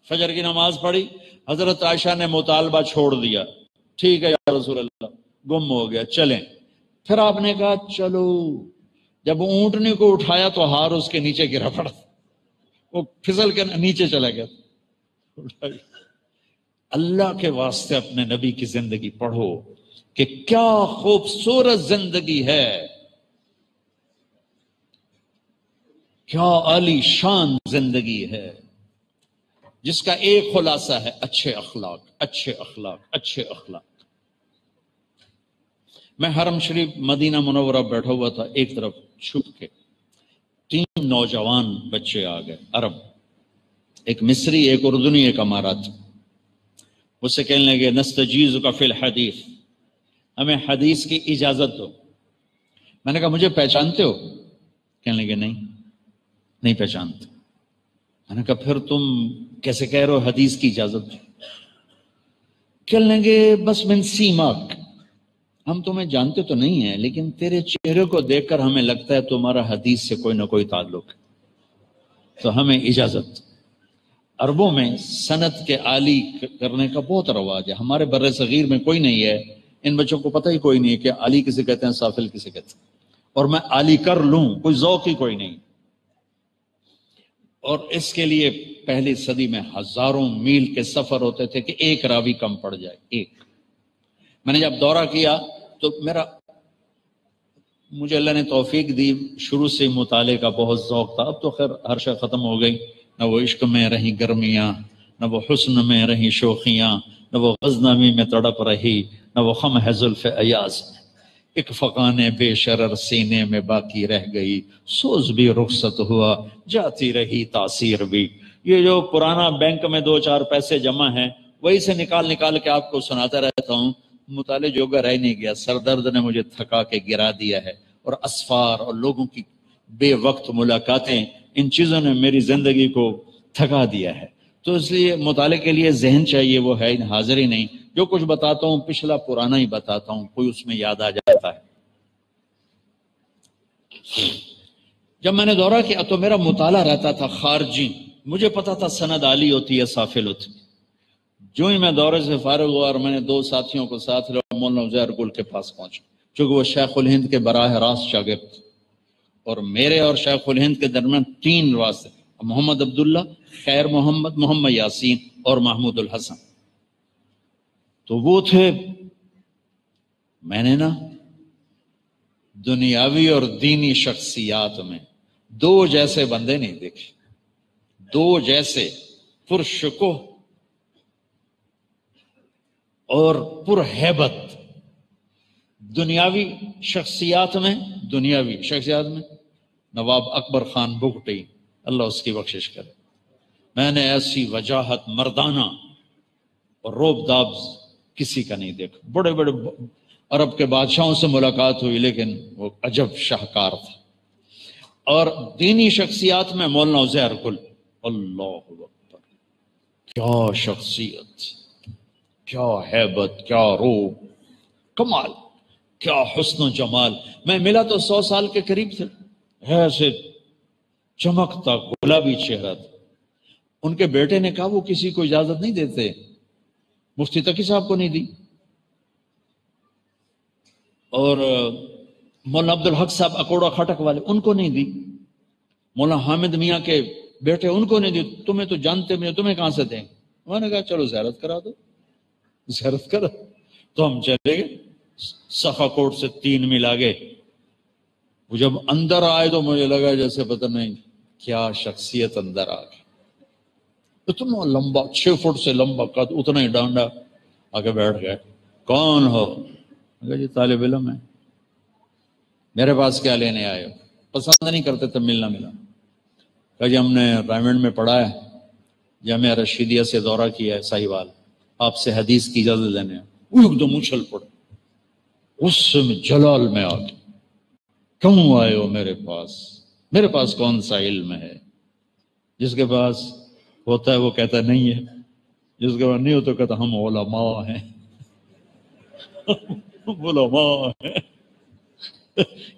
A: فجر کی نماز پڑھی، حضرت عائشہ نے مطالبہ چھوڑ دیا، ٹھیک ہے یا رسول اللہ، گم ہو گیا، چلیں۔ پھر آپ نے کہا چلو، جب اونٹنی کو اٹھایا تو ہار اس کے نیچے گرا پڑا، وہ پھسل کے نیچے چلا گیا۔ اللہ کے واسطے اپنے نبی کی زندگی پڑھو کہ کیا خوبصورت زندگی ہے، کیا عالی شان زندگی ہے، جس کا ایک خلاصہ ہے اچھے اخلاق، اچھے اخلاق، اچھے اخلاق۔ میں حرم شریف مدینہ منورہ بیٹھا ہوا تھا، ایک طرف چھپ کے 3 نوجوان بچے آ گئے، عرب، ایک مصری، ایک اردنی، ایک اماراتی۔ مجھ سے کہنے لگے نستجیزک فی الحدیث، ہمیں حدیث کی اجازت دو۔ میں نے کہا مجھے پہچانتے ہو؟ کہنے لگے نہیں پہچانتے۔ میں نے کہا پھر تم کیسے کہہ رہے ہو حدیث کی اجازت دو؟ کہنے لگے بس من سیماک، ہم تمہیں جانتے تو نہیں ہیں لیکن تیرے چہرے کو دیکھ کر ہمیں لگتا ہے تمہارا حدیث سے کوئی نہ کوئی تعلق ہے، تو ہمیں اجازت۔ عربوں میں سند کے عالی کرنے کا بہت رواج ہے، ہمارے بر صغیر میں کوئی نہیں ہے، ان بچوں کو پتہ ہی کوئی نہیں ہے کہ عالی کسے کہتے ہیں، سافل کسے کہتے ہیں، اور میں عالی کر لوں کوئی ذوق ہی کوئی نہیں۔ اور اس کے لیے پہلی صدی میں ہزاروں میل کے سفر ہوتے تھے کہ ایک راوی کم پڑ جائے، ایک۔ میں نے جب دورہ کیا تو مجھے اللہ نے توفیق دی، شروع سے مطالعے کا بہت ذوق تھا، اب تو خیر ہر شے ختم ہو گئی، نہ وہ عشق میں رہی گرمیاں، نہ وہ حسن میں رہی شوخیاں، نہ وہ غزنوی میں تڑپ رہی، نہ وہ خم ہے زلف ایاز، ایک فقان بے شرر سینے میں باقی رہ گئی، سوز بھی رخصت ہوا جاتی رہی تاثیر بھی۔ یہ جو پرانا بینک میں 2-4 پیسے جمع ہیں وہی سے نکال کے آپ کو سناتا رہتا ہوں، مطالعے جوگا رہ نہیں گیا، سر درد نے مجھے تھکا کے گرا دیا ہے، اور اسفار اور لوگوں کی بے وقت ملاقاتیں، ان چیزوں نے میری زندگی کو تھکا دیا ہے۔ تو اس لیے مطالعے کے لیے ذہن چاہیے، وہ ہے حاضر ہی نہیں، جو کچھ بتاتا ہوں پچھلا پرانا ہی بتاتا ہوں، کوئی اس میں یاد آ جاتا ہے۔ جب میں نے دورہ کیا تو میرا مطالعہ رہتا تھا خارجی، مجھے پتا تھا سند عالی ہوتی ہے سافل ہوتی ہے۔ جو ہی میں دورے سے فارغ ہوا اور میں نے 2 ساتھیوں کو ساتھ لیا، مولانا عزیر گل کے پاس پہنچا، چونکہ وہ شیخ الہند کے براہ راست شاگرد تھے، اور میرے اور شیخ الہند کے درمیان 3 واسطے، محمد عبداللہ، خیر محمد، محمد یاسین اور محمود الحسن۔ تو وہ تھے، میں نے نا دنیاوی اور دینی شخصیات میں 2 جیسے بندے نہیں دیکھے، 2 جیسے پرشکوہ اور پرہیبت۔ دنیاوی شخصیات میں نواب اکبر خان بگٹی، اللہ اس کی بخشش کرے، میں نے ایسی وجاہت مردانہ اور روب داب کسی کا نہیں دیکھا۔ بڑے بڑے عرب کے بادشاہوں سے ملاقات ہوئی لیکن وہ عجب شاہکار تھا۔ اور دینی شخصیات میں مولانا عزیر گل، اللہ اکبر، کیا شخصیت، کیا ہیبت، کیا روب، کمال، کیا حسن و جمال۔ میں ملا تو 100 سال کے قریب تھے، ایسے چمکتا گلابی چہرہ تھا۔ ان کے بیٹے نے کہا وہ کسی کو اجازت نہیں دیتے، مفتی تقی صاحب کو نہیں دی، اور مولانا عبدالحق صاحب اکوڑا کھٹک والے ان کو نہیں دی، مولانا حامد میاں کے بیٹے ان کو نہیں دی، تمہیں تو جانتے میں، تمہیں کہاں سے دیں؟ انہوں نے کہا چلو زیارت کرا دو، زیارت کرا۔ تو ہم چلے گئے، صفا کوٹ سے 3 میل آگے۔ وہ جب اندر آئے تو مجھے لگا جیسے پتہ نہیں کیا شخصیت اندر آ گئی، اتنا لمبا، 6 فٹ سے لمبا قد، اتنا ہی ڈانڈا، آگے بیٹھ گئے۔ کون ہو؟ میں کہا جی طالب علم ہے۔ میرے پاس کیا لینے آئے ہو؟ پسند نہیں کرتے تب ملنا ملا۔ کہا جی ہم نے رائمنڈ میں پڑھا ہے، جامعہ رشیدیہ سے دورہ کیا ہے ساہیوال، آپ سے حدیث کی اجازت لینے ہیں۔ وہ ایک دم اچھل پڑے، غصے میں جلال میں آ گئے، کیوں آئے ہو میرے پاس؟ میرے پاس کون سا علم ہے؟ جس کے پاس ہوتا ہے وہ کہتا نہیں ہے، جس کے پاس نہیں ہوتا کہتا ہم علماء ہیں، علماء ہیں۔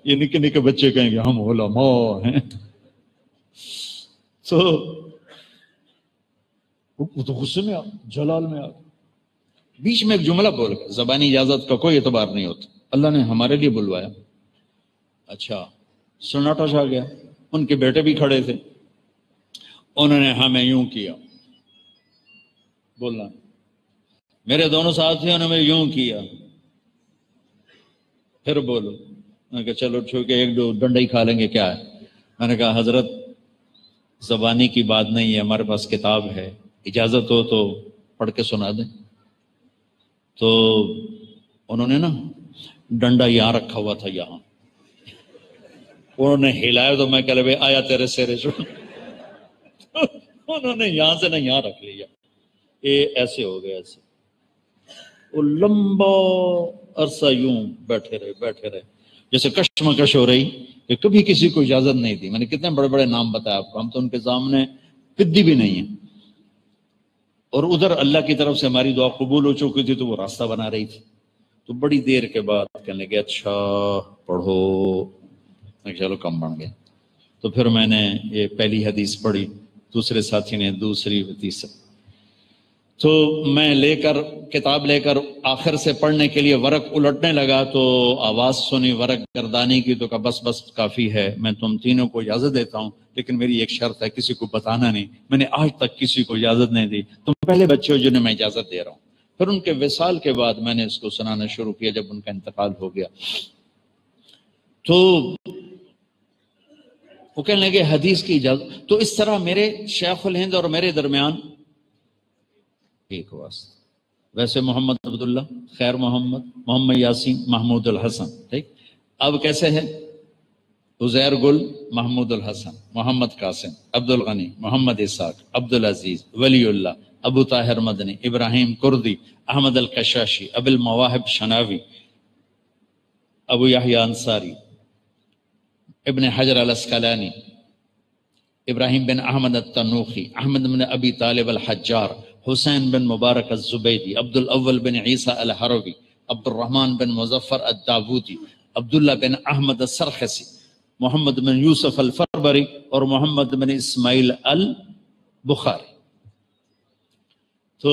A: یہ نکے نکے بچے کہیں گے ہم علماء ہیں، تو وہ تو غصے میں جلال میں آ گئے۔ بیچ میں ایک جملہ بول گیا، زبانی اجازت کا کوئی اعتبار نہیں ہوتا، اللہ نے ہمارے لیے بلوایا۔ اچھا، سناٹا چھا گیا، ان کے بیٹے بھی کھڑے تھے، انہوں نے ہمیں یوں کیا، بولنا، میرے دونوں ساتھیوں نے ہمیں یوں کیا، پھر بولو۔ میں نے کہا چلو ٹھیک ہے، 1-2 ڈنڈے ہی کھا لیں گے، کیا ہے؟ میں نے کہا حضرت زبانی کی بات نہیں ہے، ہمارے پاس کتاب ہے، اجازت ہو تو پڑھ کے سنا دیں۔ تو انہوں نے نا ڈنڈا یہاں رکھا ہوا تھا، یہاں انہوں نے ہلایا تو میں کہہ لے آیا تیرے سیرے چھوڑ، انہوں نے یہاں سے نہ یہاں رکھ لیا، یہ ایسے ہو گیا ایسے۔ وہ لمبا عرصہ یوں بیٹھے رہے جیسے کشمکش ہو رہی کہ کبھی کسی کو اجازت نہیں دی. میں نے کتنے بڑے بڑے نام بتایا آپ کو, ہم تو ان کے سامنے پدی بھی نہیں ہیں. اور ادھر اللہ کی طرف سے ہماری دعا قبول ہو چکی تھی تو وہ راستہ بنا رہی تھی. تو بڑی دیر کے بعد کہنے لگے اچھا پڑھو. میں چلو کم بن گیا. تو پھر میں نے یہ پہلی حدیث پڑھی, دوسرے ساتھی نے دوسری, تیسری. تو میں کتاب لے کر آخر سے پڑھنے کے لیے ورق الٹنے لگا تو آواز سنی ورق گردانی کی. تو کہا بس کافی ہے, میں تم تینوں کو اجازت دیتا ہوں, لیکن میری ایک شرط ہے, کسی کو بتانا نہیں. میں نے آج تک کسی کو اجازت نہیں دی, تم پہلے بچے ہو جنہیں میں اجازت دے رہا ہوں. پھر ان کے وصال کے بعد میں نے اس کو سنانا شروع کیا جب ان کا انتقال ہو گیا. تو وہ کہنے لگے حدیث کی اجازت. تو اس طرح میرے شیخ الہند اور میرے درمیان ایک واسطہ. ویسے محمد عبداللہ, خیر محمد یاسین, محمود الحسن, ٹھیک. اب کیسے ہے؟ عزیر گل, محمود الحسن, محمد قاسم, عبد الغنی, محمد اسحاق, عبد العزیز, ولی اللہ, ابو طاہر مدنی, ابراہیم کردی, احمد القشاشی, ابو المواہب شناوی, ابو یحییٰ انصاری, ابن حجر الاسقلانی, ابراہیم بن احمد التنوخی, احمد بن ابی طالب الحجار, حسین بن مبارک الزبیدی, عبد الاول بن عیسیٰ الحروی, عبد الرحمن بن مظفر الداودی, عبداللہ بن احمد السرخسی, محمد بن یوسف الفربری اور محمد بن اسماعیل البخاری. تو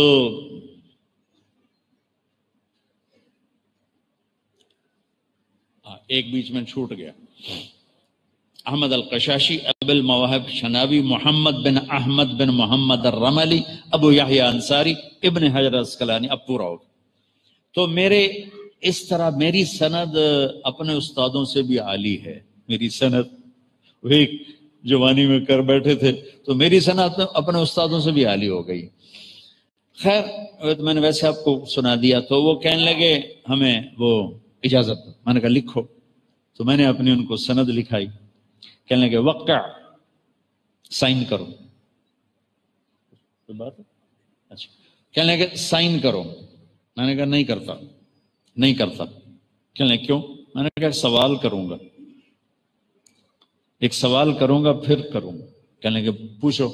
A: ایک بیچ میں چھوٹ گیا. احمد القشاشی, ابو المواہب شناوی, محمد بن احمد بن محمد الرملی, ابو یحییٰ انصاری, ابن حجر الاسقلانی. اب پورا ہو گیا. تو میرے اس طرح میری سند اپنے استادوں سے بھی عالی ہے. میری سند وہی جوانی میں کر بیٹھے تھے تو میری سند اپنے استادوں سے بھی عالی ہو گئی. خیر میں نے ویسے آپ کو سنا دیا. تو وہ کہنے لگے ہمیں وہ اجازت. میں نے کہا لکھو. تو میں نے اپنی ان کو سند لکھائی. کہنے لگے وقع, سائن کرو. بات ہے اچھا. کہنے لگے سائن کرو. میں نے کہا نہیں کرتا. کہنے لگے کیوں؟ میں نے کہا سوال کروں گا, ایک سوال کروں گا پھر کروں گا. کہنے لگے پوچھو.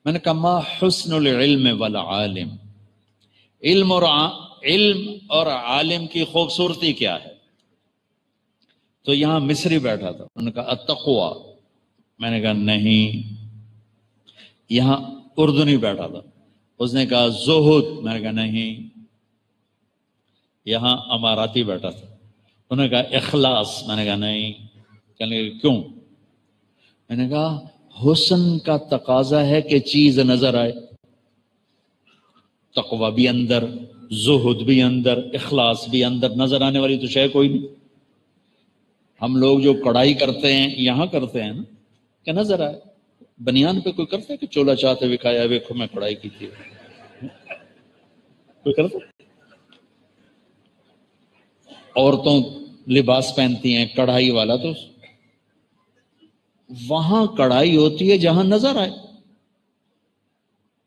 A: میں نے کہا ما حسن العلم والعالم, علم اور عالم کی خوبصورتی کیا ہے؟ تو یہاں مصری بیٹھا تھا, انہوں نے کہا التقوی. میں نے کہا نہیں. یہاں اردنی بیٹھا تھا, اس نے کہا زہد. میں نے کہا نہیں. یہاں اماراتی بیٹھا تھا, انہوں نے کہا اخلاص. میں نے کہا نہیں. کہنے لگے کیوں؟ میں نے کہا حسن کا تقاضا ہے کہ چیز نظر آئے. تقوی بھی اندر, زہد بھی اندر, اخلاص بھی اندر. نظر آنے والی تو شے کوئی نہیں. ہم لوگ جو کڑھائی کرتے ہیں یہاں کرتے ہیں نا کہ نظر آئے. بنیان پہ کوئی کرتے کہ چولا چاہتے دکھایا ویکھو میں کڑھائی کی تھی؟ کوئی کرتا؟ عورتوں لباس پہنتی ہیں کڑھائی والا, تو وہاں کڑھائی ہوتی ہے جہاں نظر آئے.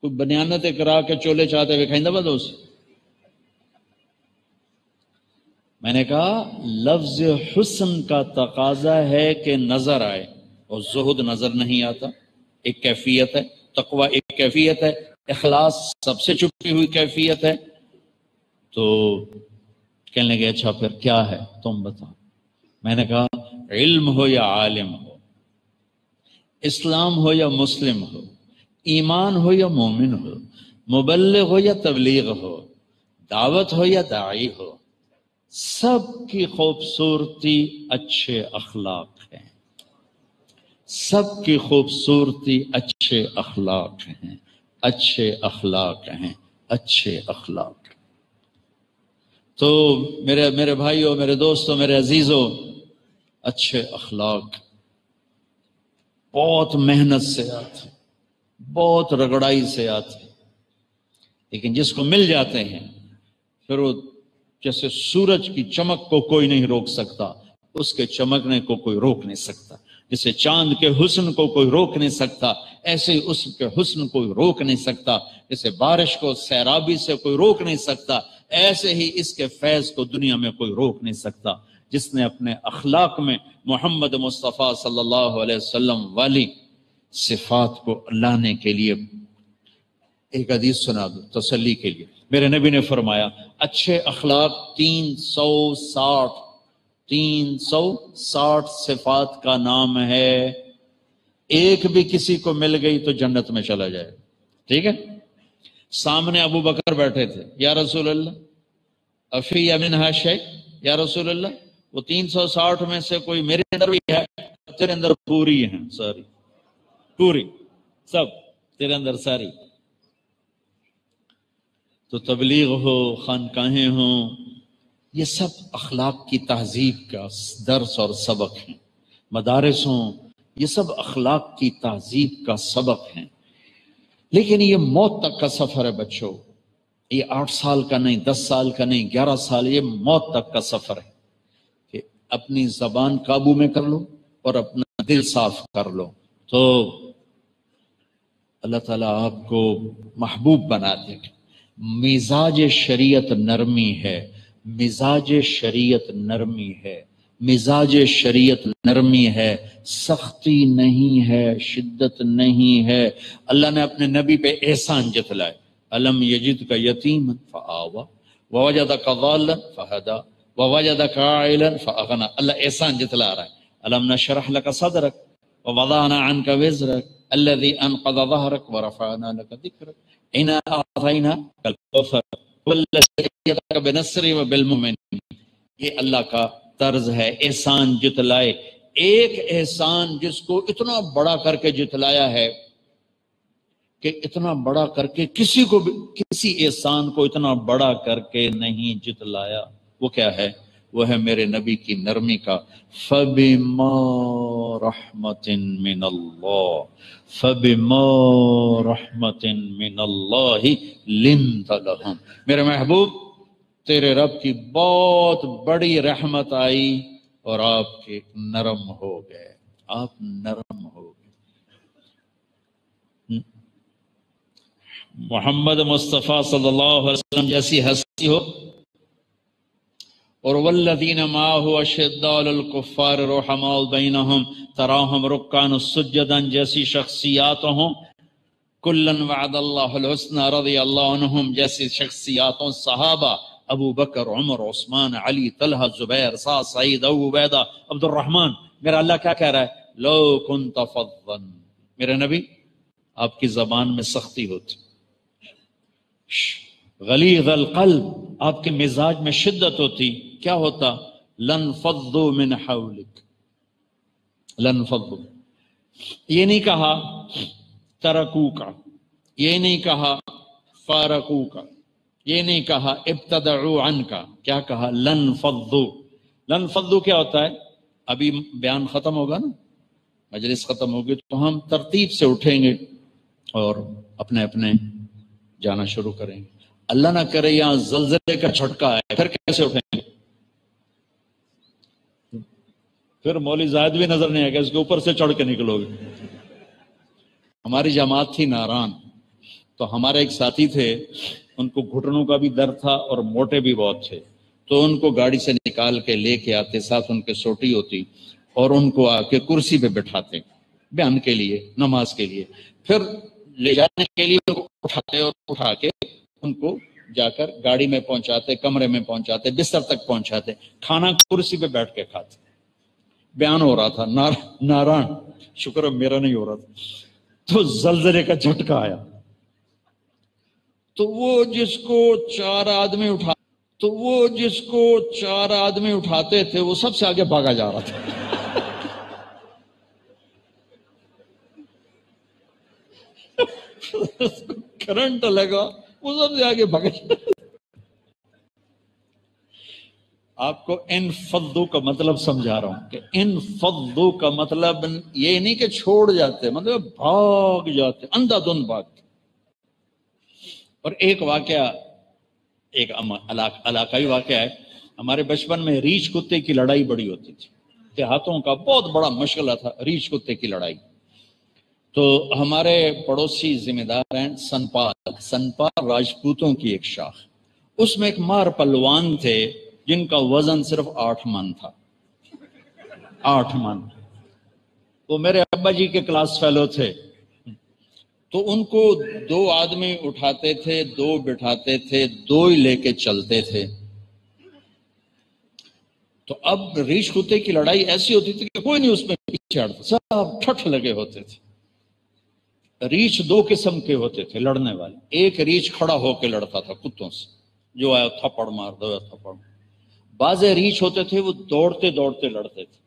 A: کوئی بنیانت کرا کے چولے چاہتے وکھائیں دبا سے. میں نے کہا لفظ حسن کا تقاضا ہے کہ نظر آئے, اور زہد نظر نہیں آتا. ایک کیفیت ہے, تقوی ایک کیفیت ہے, اخلاص سب سے چھپی ہوئی کیفیت ہے. تو کہنے لگے اچھا پھر کیا ہے تم بتاؤ. میں نے کہا علم ہو یا عالم ہو, اسلام ہو یا مسلم ہو, ایمان ہو یا مومن ہو, مبلغ ہو یا تبلیغ ہو, دعوت ہو یا داعی ہو, سب کی خوبصورتی اچھے اخلاق ہیں. سب کی خوبصورتی اچھے اخلاق ہیں. اچھے اخلاق ہیں. اچھے اخلاق. تو میرے بھائیوں, میرے دوستوں, میرے عزیزوں, اچھے اخلاق بہت محنت سے آتے, بہت رگڑائی سے آتے, لیکن جس کو مل جاتے ہیں پھر وہ جیسے سورج کی چمک کو کوئی نہیں روک سکتا, اس کے چمکنے کو کوئی روک نہیں سکتا. جیسے چاند کے حسن کو کوئی روک نہیں سکتا, ایسے ہی اس کے حسن کوئی روک نہیں سکتا. جیسے بارش کو سیرابی سے کوئی روک نہیں سکتا, ایسے ہی اس کے فیض کو دنیا میں کوئی روک نہیں سکتا، جس نے اپنے اخلاق میں محمد مصطفیٰ صلی اللہ علیہ وسلم والی صفات کو لانے کے لیے ایک حدیث سنا دو تسلی کے لیے۔ میرے نبی نے فرمایا اچھے اخلاق 360 صفات کا نام ہے، ایک بھی کسی کو مل گئی تو جنت میں چلا جائے۔ ٹھیک ہے؟ سامنے ابو بکر بیٹھے تھے، یا رسول اللہ افی منہا شیء، یا رسول اللہ وہ 360 میں سے کوئی میرے اندر بھی ہے؟ تیرے اندر پوری ہیں، ساری پوری، سب تیرے اندر ساری۔ تو تبلیغ ہو، خانقاہیں ہوں، یہ سب اخلاق کی تہذیب کا درس اور سبق ہیں۔ مدارس ہوں، یہ سب اخلاق کی تہذیب کا سبق ہیں۔ لیکن یہ موت تک کا سفر ہے بچوں، یہ 8 سال کا نہیں، 10 سال کا نہیں، 11 سال، یہ موت تک کا سفر ہے کہ اپنی زبان قابو میں کر لو اور اپنا دل صاف کر لو، تو اللہ تعالیٰ آپ کو محبوب بنا دے گا۔ مزاج شریعت نرمی ہے، مزاج شریعت نرمی ہے، مزاج شریعت نرمی ہے، سختی نہیں ہے، شدت نہیں ہے۔ اللہ نے اپنے نبی پہ احسان جتلائے، الم یجدک یتیما فآویٰ ووجدک ضالا فہدیٰ ووجدک عائلا فاغنیٰ۔ اللہ احسان جتلا رہا ہے، الم نشرح لک صدرک ووضعنا عنک وزرک الذی انقض ظہرک ورفعنا لک ذکرک انا اعطیناک الکوثر والذی ایدک بنصری وبالمؤمنین۔ یہ اللہ کا طرز ہے، احسان جتلائے۔ ایک احسان جس کو اتنا بڑا کر کے جتلایا ہے کہ اتنا بڑا کر کے کسی احسان کو اتنا بڑا کر کے نہیں جتلایا، وہ کیا ہے؟ وہ ہے میرے نبی کی نرمی کا فَبِمَا رَحْمَةٍ مِّنَ اللَّهِ فَبِمَا رَحْمَةٍ مِّنَ اللَّهِ لِنْتَ لَهُمْ۔ میرے محبوب تیرے رب کی بہت بڑی رحمت آئی اور آپ کے نرم ہو گئے، آپ نرم ہو گئے۔ محمد مصطفیٰ صلی اللہ علیہ وسلم جیسی ہستی ہو، اور والذین معہ اشداء علی الکفار رحماء بینہم تراہم رکعا سجدا جیسی شخصیات ہوں، کلن وعد اللہ الحسنى رضی اللہ عنہم جیسی شخصیاتوں، صحابہ ابو بکر، عمر، عثمان، علی، طلحہ، زبیر، سعد، سعید، ابو عبیدہ، عبد الرحمن۔ میرا اللہ کیا کہہ رہا ہے؟ لو کنت فظا، میرے نبی آپ کی زبان میں سختی ہوتی، غلیظ القلب آپ کے مزاج میں شدت ہوتی، کیا ہوتا؟ لنفضوا من حولک، لنفضوا، یہ نہیں کہا ترکوک، یہ نہیں کہا فارقوک، یہ نہیں کہا ابتدعوا عنک، کیا کہا؟ لنفضوا۔ لنفضوا کیا ہوتا ہے؟ ابھی بیان ختم ہوگا نا، مجلس ختم ہوگی تو ہم ترتیب سے اٹھیں گے اور اپنے اپنے جانا شروع کریں گے۔ اللہ نہ کرے یہاں زلزلے کا جھٹکا ہے، پھر کیسے اٹھیں گے؟ پھر مولوی زاہد بھی نظر نہیں آئے گا، اس کے اوپر سے چڑھ کے نکلو گے۔ ہماری جماعت تھی ناران، تو ہمارے ایک ساتھی تھے، ان کو گھٹنوں کا بھی درد تھا اور موٹے بھی بہت تھے، تو ان کو گاڑی سے نکال کے لے کے آتے، ساتھ ان کے سوٹی ہوتی، اور ان کو آ کے کرسی پہ بٹھاتے بیان کے لیے، نماز کے لیے، پھر لے جانے کے لیے اٹھاتے اور اٹھا کے ان کو جا کر گاڑی میں پہنچاتے، کمرے میں پہنچاتے، بستر تک پہنچاتے، کھانا کرسی پہ بیٹھ کے کھاتے۔ بیان ہو رہا تھا ناران، شکر ہے میرا نہیں ہو رہا تھا، تو زلزلے کا جھٹکا آیا، تو وہ جس کو چار آدمی اٹھاتے تھے وہ سب سے آگے بھاگا جا رہا تھا۔ کرنٹ لگا، وہ سب سے آگے بھاگا جا رہا تھا۔ آپ کو انفضوا کا مطلب سمجھا رہا ہوں کہ انفضوا کا مطلب یہ نہیں کہ چھوڑ جاتے، مطلب بھاگ جاتے، اندھا دھند بھاگتے۔ اور ایک واقعہ، ایک علاقائی واقعہ ہے، ہمارے بچپن میں ریچھ کتے کی لڑائی بڑی ہوتی تھی، دیہاتوں کا بہت بڑا مشغلہ تھا ریچھ کتے کی لڑائی۔ تو ہمارے پڑوسی ذمہ دار ہیں سنپال راجپوتوں کی ایک شاخ، اس میں ایک مار پلوان تھے جن کا وزن صرف 8 من تھا، 8 من۔ وہ میرے ابا جی کے کلاس فیلو تھے، تو ان کو 2 آدمی اٹھاتے تھے، 2 بٹھاتے تھے، 2 ہی لے کے چلتے تھے۔ تو اب ریچھ کتے کی لڑائی ایسی ہوتی تھی کہ کوئی نہیں اس میں پیچھے ہٹتا، سب ٹھٹھ لگے ہوتے تھے۔ ریچھ 2 قسم کے ہوتے تھے لڑنے والے، ایک ریچھ کھڑا ہو کے لڑتا تھا کتوں سے، جو آیا تھپڑ مار دو، تھپڑ۔ بعض ریچھ ہوتے تھے وہ دوڑتے دوڑتے لڑتے تھے،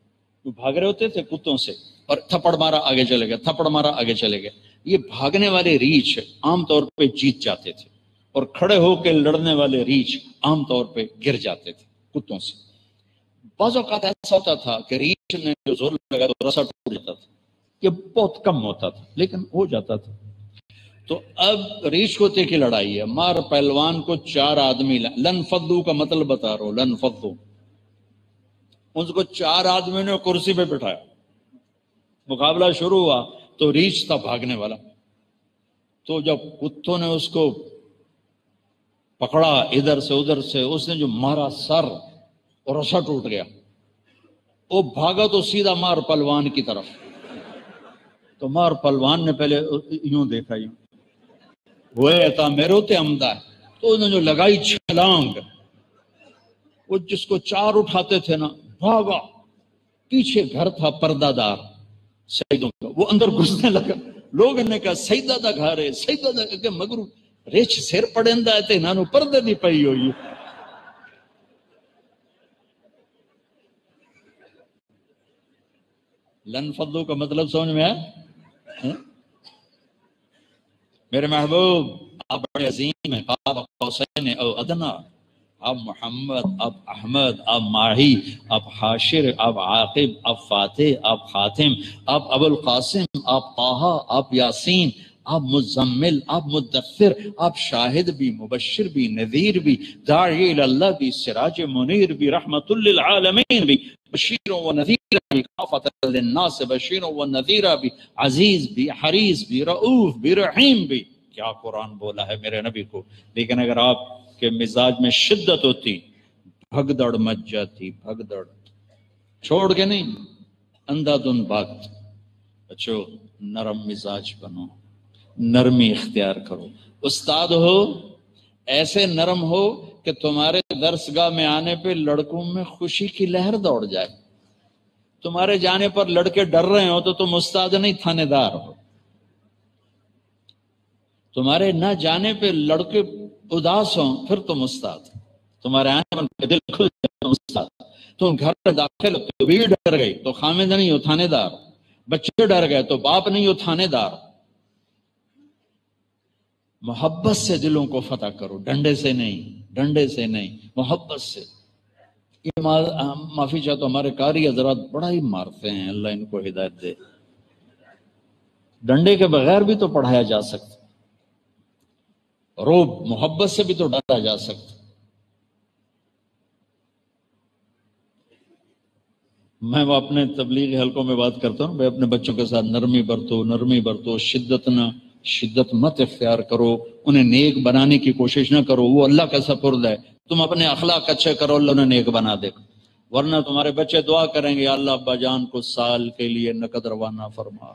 A: وہ بھاگ رہے ہوتے تھے کتوں سے، اور تھپڑ مارا آگے چلے گئے، تھپڑ مارا آگے چلے گئے۔ یہ بھاگنے والے ریچھ عام طور پہ جیت جاتے تھے، اور کھڑے ہو کے لڑنے والے ریچھ عام طور پہ گر جاتے تھے کتوں سے۔ بعض اوقات ایسا ہوتا تھا کہ ریچھ نے جو زور لگا تو رسا ٹوٹ جاتا تھا، یہ بہت کم ہوتا تھا لیکن ہو جاتا تھا۔ تو اب ریچھ کتے کی لڑائی ہے، مار پہلوان کو 4 آدمی لن فضو کا مطلب بتا رہا ہوں، لن فضو، اس کو 4 آدمی نے کرسی پہ بٹھایا۔ مقابلہ شروع ہوا تو ریچھ تھا بھاگنے والا، تو جب کتوں نے اس کو پکڑا ادھر سے ادھر سے، اس نے جو مارا سر اور رسا ٹوٹ گیا۔ وہ بھاگا تو سیدھا مار پلوان کی طرف، تو مار پلوان نے پہلے یوں دیکھا، یوں وہ تھا میرے تے عمدہ، تو انہوں نے جو لگائی چھلانگ، وہ جس کو 4 اٹھاتے تھے نا، بھاگا، پیچھے گھر تھا پردہ دار سیدوں کا، وہ اندر گھسنے لگا۔ لوگوں نے کہا سیدہ دا گھر ہے، سیدہ دا کہ مگر ریچھ سر پڑیندا ہے تے انہاں پردے دی پئی ہوئی۔ لن فضو کا مطلب سمجھ میں آیا؟ میرے محبوب آپ بڑے عظیم ہیں، آپ قوسین او ادنا، آپ محمد، آپ احمد، آپ ماہی، آپ حاشر، آپ عاقب، آپ فاتح، آپ خاتم، آپ ابو القاسم، آپ طٰہٰ، آپ یاسین، آپ مزمل، آپ مدثر، آپ شاہد بھی، مبشر بھی، نذیر بھی، داعی اللہ بھی، سراج منیر بھی، رحمت للعالمین بھی، بشیر و نذیر بھی، کافۃ للناس بشیر و نذیر بھی، عزیز بھی، حریص بھی، رؤوف بھی، رحیم بھی۔ کیا قرآن بولا ہے میرے نبی کو! لیکن اگر آپ کے مزاج میں شدت ہوتی، بھگدڑ مچ جاتی، بھگدڑ، چھوڑ کے نہیں، اندھا دھند بھاگت۔ بچو نرم مزاج بنو، نرمی اختیار کرو۔ استاد ہو ایسے نرم ہو کہ تمہارے درسگاہ میں آنے پہ لڑکوں میں خوشی کی لہر دوڑ جائے۔ تمہارے جانے پر لڑکے ڈر رہے ہو تو تم استاد نہیں، تھانے دار ہو۔ تمہارے نہ جانے پہ لڑکے اداس ہوں پھر تم استاد، تمہارے آنے پر دل کھل جائے تم استاد۔ تم گھر میں داخل ہوتے تو بیوی ڈر گئی تو خامد نہیں ہو، تھانے دار۔ بچے ڈر گئے تو باپ نہیں ہو، تھانے دار۔ محبت سے دلوں کو فتح کرو، ڈنڈے سے نہیں، ڈنڈے سے نہیں، محبت سے۔ یہ معافی چاہتا ہوں، ہمارے قاری حضرات بڑا ہی مارتے ہیں، اللہ ان کو ہدایت دے۔ ڈنڈے کے بغیر بھی تو پڑھایا جا سکتا، روب محبت سے بھی تو ڈالا جا سکتا۔ میں وہ اپنے تبلیغی حلقوں میں بات کرتا ہوں، میں اپنے بچوں کے ساتھ نرمی برتو، نرمی برتو، شدت مت اختیار کرو، انہیں نیک بنانے کی کوشش نہ کرو، وہ اللہ کا سپرد ہے۔ تم اپنے اخلاق اچھے کرو، اللہ انہیں نیک بنا دے گا۔ ورنہ تمہارے بچے دعا کریں گے، یا اللہ ابا جان کو سال کے لیے نقد روانہ فرما۔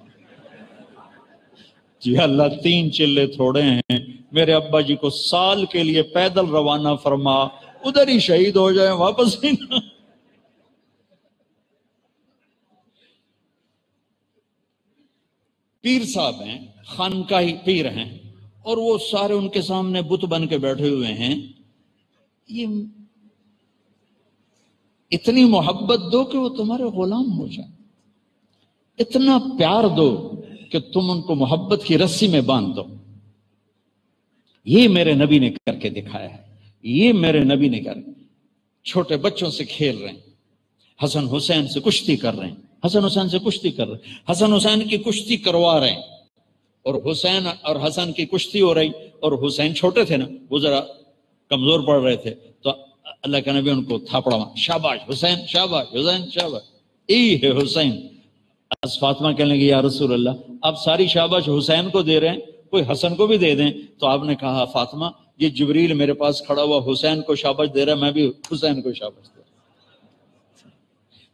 A: جی اللہ 3 چلے تھوڑے ہیں، میرے ابا جی کو سال کے لیے پیدل روانہ فرما، ادھر ہی شہید ہو جائیں، واپس ہی نہ۔ پیر صاحب ہیں، خانقاہی پیر ہیں، اور وہ سارے ان کے سامنے بت بن کے بیٹھے ہوئے ہیں۔ یہ اتنی محبت دو کہ وہ تمہارے غلام ہو جائیں، اتنا پیار دو کہ تم ان کو محبت کی رسی میں باندھ دو۔ یہ میرے نبی نے کر کے دکھایا ہے، یہ میرے نبی نے کر، چھوٹے بچوں سے کھیل رہے ہیں، حسن حسین سے کشتی کر رہے ہیں، حسن حسین سے کشتی کر رہے ہیں، حسن حسین کی کشتی کروا رہے ہیں، اور حسین اور حسن کی کشتی ہو رہی، اور حسین چھوٹے تھے نا، وہ ذرا کمزور پڑ رہے تھے، تو اللہ کے نبی ان کو تھاپڑا، شاباش حسین، شاباش حسین، شاباش، ای ہے حسین۔ از فاطمہ کہنے لگی یا رسول اللہ آپ ساری شاباش حسین کو دے رہے ہیں، کوئی حسن کو بھی دے دیں۔ تو آپ نے کہا فاطمہ یہ جبریل میرے پاس کھڑا ہوا حسین کو شاباش دے رہا ہے، میں بھی حسین کو شاباش دے رہا ہوں۔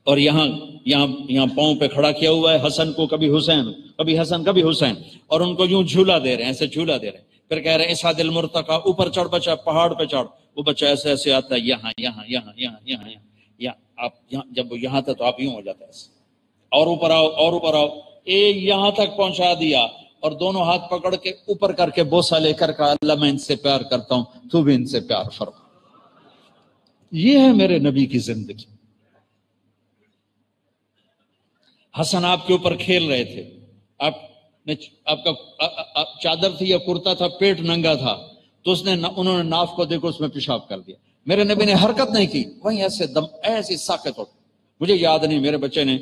A: اور یہاں پاؤں پہ کھڑا کیا ہوا ہے حسن کو، کبھی حسین کبھی حسن کبھی حسین، اور ان کو یوں جھولا دے رہے ہیں، ایسے جھولا دے رہے ہیں۔ پھر کہہ رہے ہیں اسعد المرتقی، اوپر چڑھ بچہ، پہاڑ پہ چڑھ، وہ بچہ ایسے ایسے آتا ہے، یہاں یہاں یہاں یہاں یہاں یہاں، آپ جب وہ یہاں تھا تو آپ یوں ہو جاتا ہے ایسے، اور اوپر آؤ اور اوپر آؤ، یہاں تک پہنچا دیا، اور دونوں ہاتھ پکڑ کے اوپر کر کے بوسہ لے کر کہا اللہ میں ان سے پیار کرتا ہوں، تو بھی ان سے پیار فرما۔ یہ ہے میرے نبی کی زندگی۔ حسن آپ کے اوپر کھیل رہے تھے، آپ کا چادر تھی یا کرتا تھا، پیٹ ننگا تھا، تو انہوں نے ناف کو دیکھو اس میں پیشاب کر دیا، میرے نبی نے حرکت نہیں کی، وہیں ایسے دم ایسی ساکت ہو۔ مجھے یاد نہیں، میرے بچے نے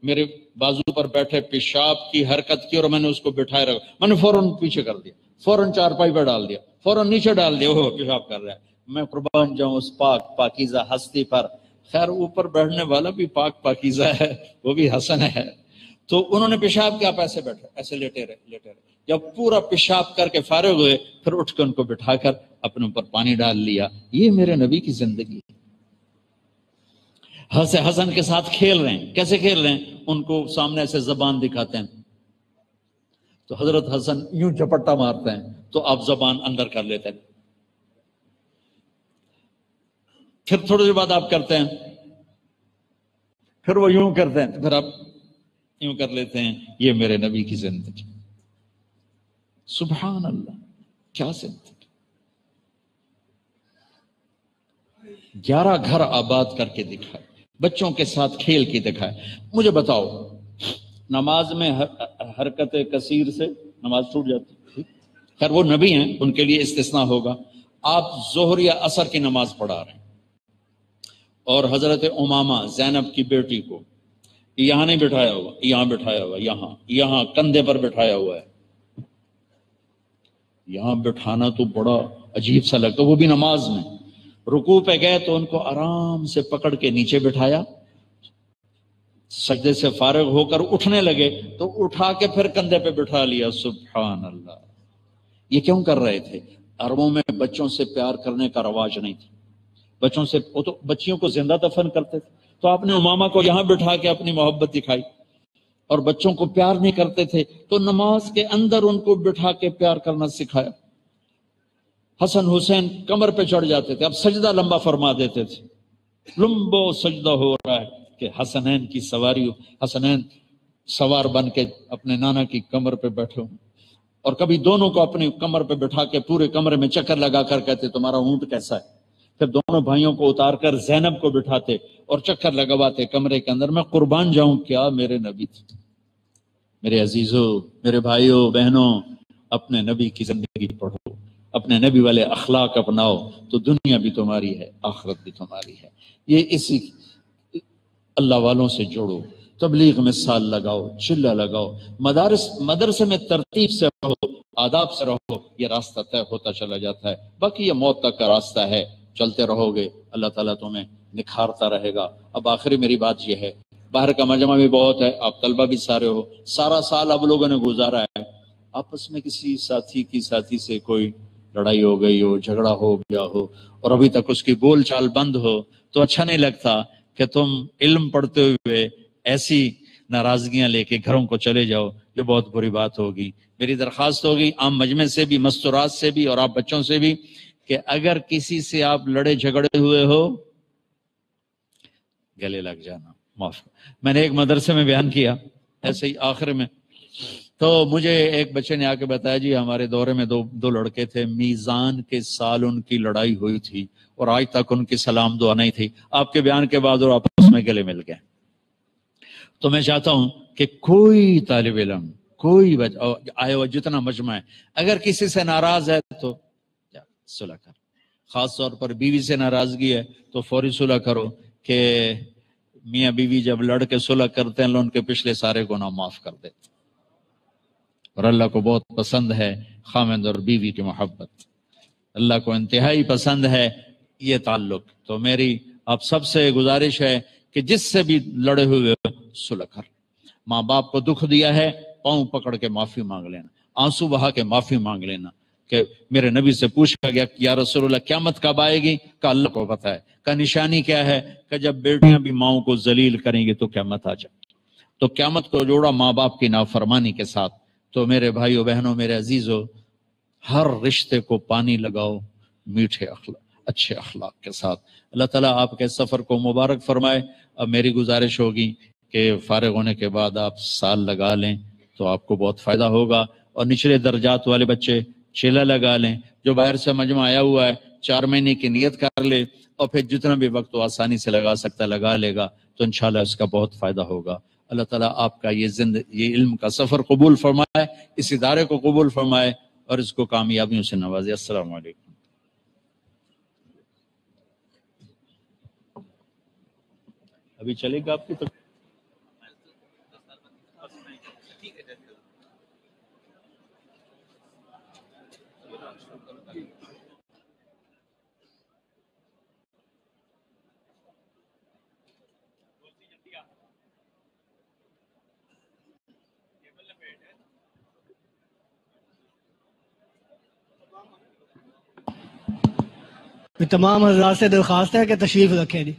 A: میرے بازو پر بیٹھے پیشاب کی حرکت کی، اور میں نے اس کو بٹھائے رکھا، میں نے فوراً پیچھے کر دیا، فوراً چارپائی پہ ڈال دیا، فوراً نیچے ڈال دیا، وہ پیشاب کر رہا ہے۔ میں قربان جاؤں اس پاکیزہ ہستی پر۔ خیر اوپر بیٹھنے والا بھی پاکیزہ ہے، وہ بھی حسن ہے۔ تو انہوں نے پیشاب کیا، پیسے بیٹھے ایسے لیٹے رہے، جب پورا پیشاب کر کے فارغ ہوئے پھر اٹھ کے ان کو بٹھا کر اپنے اوپر پانی ڈال لیا۔ یہ میرے نبی کی زندگی ہے۔ حسن کے ساتھ کھیل رہے ہیں، کیسے کھیل رہے ہیں، ان کو سامنے سے زبان دکھاتے ہیں، تو حضرت حسن یوں جھپٹا مارتے ہیں تو آپ زبان اندر کر لیتے ہیں، پھر تھوڑی دیر بعد آپ کرتے ہیں، پھر وہ یوں کرتے ہیں، پھر آپ یوں کر لیتے ہیں۔ یہ میرے نبی کی زندگی، سبحان اللہ، کیا زندگی! 11 گھر آباد کر کے دکھائے، بچوں کے ساتھ کھیل کے دکھائے۔ مجھے بتاؤ، نماز میں حرکت کثیر سے نماز ٹوٹ جاتی، خیر وہ نبی ہیں ان کے لیے استثناء ہوگا۔ آپ ظہر یا عصر کی نماز پڑھا رہے ہیں، اور حضرت امامہ زینب کی بیٹی کو یہاں نہیں بٹھایا ہوا، یہاں بٹھایا ہوا، یہاں کندھے پر بٹھایا ہوا ہے۔ یہاں بٹھانا تو بڑا عجیب سا لگتا، وہ بھی نماز میں۔ رکوع پہ گئے تو ان کو آرام سے پکڑ کے نیچے بٹھایا، سجدے سے فارغ ہو کر اٹھنے لگے تو اٹھا کے پھر کندھے پہ بٹھا لیا۔ سبحان اللہ! یہ کیوں کر رہے تھے؟ عربوں میں بچوں سے پیار کرنے کا رواج نہیں تھا، بچوں سے وہ تو بچیوں کو زندہ دفن کرتے تھے، تو آپ نے امامہ کو یہاں بٹھا کے اپنی محبت دکھائی، اور بچوں کو پیار نہیں کرتے تھے تو نماز کے اندر ان کو بٹھا کے پیار کرنا سکھایا۔ حسن حسین کمر پہ چڑھ جاتے تھے، اب سجدہ لمبا فرما دیتے تھے، لمبا سجدہ ہو رہا ہے کہ حسنین کی سواری ہو، حسنین سوار بن کے اپنے نانا کی کمر پہ بیٹھے ہوں، اور کبھی دونوں کو اپنی کمر پہ بٹھا کے پورے کمرے میں چکر لگا کر کہتے تمہارا اونٹ کیسا ہے، پھر دونوں بھائیوں کو اتار کر زینب کو بٹھاتے اور چکر لگواتے کمرے کے اندر۔ میں قربان جاؤں، کیا میرے نبی تھے! میرے عزیزوں، میرے بھائیوں بہنوں، اپنے نبی کی زندگی پڑھو، اپنے نبی والے اخلاق اپناؤ، تو دنیا بھی تمہاری ہے، آخرت بھی تمہاری ہے۔ یہ اسی اللہ والوں سے جوڑو، تبلیغ میں سال لگاؤ، چلہ لگاؤ، مدرسے میں ترتیب سے رہو، آداب سے رہو، یہ راستہ طے ہوتا چلا جاتا ہے۔ باقی یہ موت تک کا راستہ ہے، چلتے رہو گے، اللہ تعالیٰ تمہیں نکھارتا رہے گا۔ اب آخری میری بات یہ ہے، باہر کا مجمع بھی بہت ہے، آپ طلبہ بھی سارے ہو، سارا سال اب لوگوں نے گزارا ہے، آپس میں کسی ساتھی سے کوئی لڑائی ہو گئی ہو، جھگڑا ہو گیا ہو، اور ابھی تک اس کی بول چال بند ہو، تو اچھا نہیں لگتا کہ تم علم پڑھتے ہوئے ایسی ناراضگیاں لے کے گھروں کو چلے جاؤ، یہ بہت بری بات ہوگی۔ میری درخواست ہوگی عام مجمع سے بھی، مستورات سے بھی، اور آپ بچوں سے بھی، کہ اگر کسی سے آپ لڑے جھگڑے ہوئے ہو، گلے لگ جانا، معاف۔ میں نے ایک مدرسے میں بیان کیا ایسے ہی آخر میں، تو مجھے ایک بچے نے آ کے بتایا جی ہمارے دورے میں دو لڑکے تھے، میزان کے سال ان کی لڑائی ہوئی تھی اور آج تک ان کی سلام دعا نہیں تھی، آپ کے بیان کے بعد اور آپس میں گلے مل گئے۔ تو میں چاہتا ہوں کہ کوئی طالب علم، کوئی آئے ہوا جتنا مجمع ہے، اگر کسی سے ناراض ہے تو صلح کر، خاص طور پر بیوی سے ناراضگی ہے تو فوری صلح کرو، کہ میاں بیوی جب لڑ کے صلح کرتے ہیں ان کے پچھلے سارے گناہ معاف کر دیتے، اور اللہ کو بہت پسند ہے خامند اور بیوی کی محبت، اللہ کو انتہائی پسند ہے یہ تعلق۔ تو میری آپ سب سے گزارش ہے کہ جس سے بھی لڑے ہوئے صلح کر، ماں باپ کو دکھ دیا ہے، پاؤں پکڑ کے معافی مانگ لینا، آنسو بہا کے معافی مانگ لینا، کہ میرے نبی سے پوچھا گیا کہ یا رسول اللہ قیامت کب آئے گی؟ کہ اللہ کو پتہ ہے۔ کہ نشانی کیا ہے؟ کہ جب بیٹیاں بھی ماؤں کو ذلیل کریں گی تو قیامت آ جائے۔ تو قیامت کو جوڑا ماں باپ کی نافرمانی کے ساتھ۔ تو میرے بھائیو بہنوں، میرے عزیزو، ہر رشتے کو پانی لگاؤ میٹھے اخلاق، اچھے اخلاق کے ساتھ۔ اللہ تعالیٰ آپ کے سفر کو مبارک فرمائے۔ اب میری گزارش ہوگی کہ فارغ ہونے کے بعد آپ سال لگا لیں تو آپ کو بہت فائدہ ہوگا، اور نچلے درجات والے بچے چیلا لگا لیں۔ جو باہر سے مجمع آیا ہوا ہے 4 مہینے کی نیت کر لے، اور پھر جتنا بھی وقت وہ آسانی سے لگا سکتا لگا لے گا، تو انشاءاللہ اس کا بہت فائدہ ہوگا۔ اللہ تعالیٰ آپ کا یہ علم کا سفر قبول فرمائے، اس ادارے کو قبول فرمائے، اور اس کو کامیابیوں سے نوازے۔ السلام علیکم۔ ابھی چلے گا آپ کی تو
B: تمام حضرات سے درخواست ہے کہ تشریف رکھیں جی۔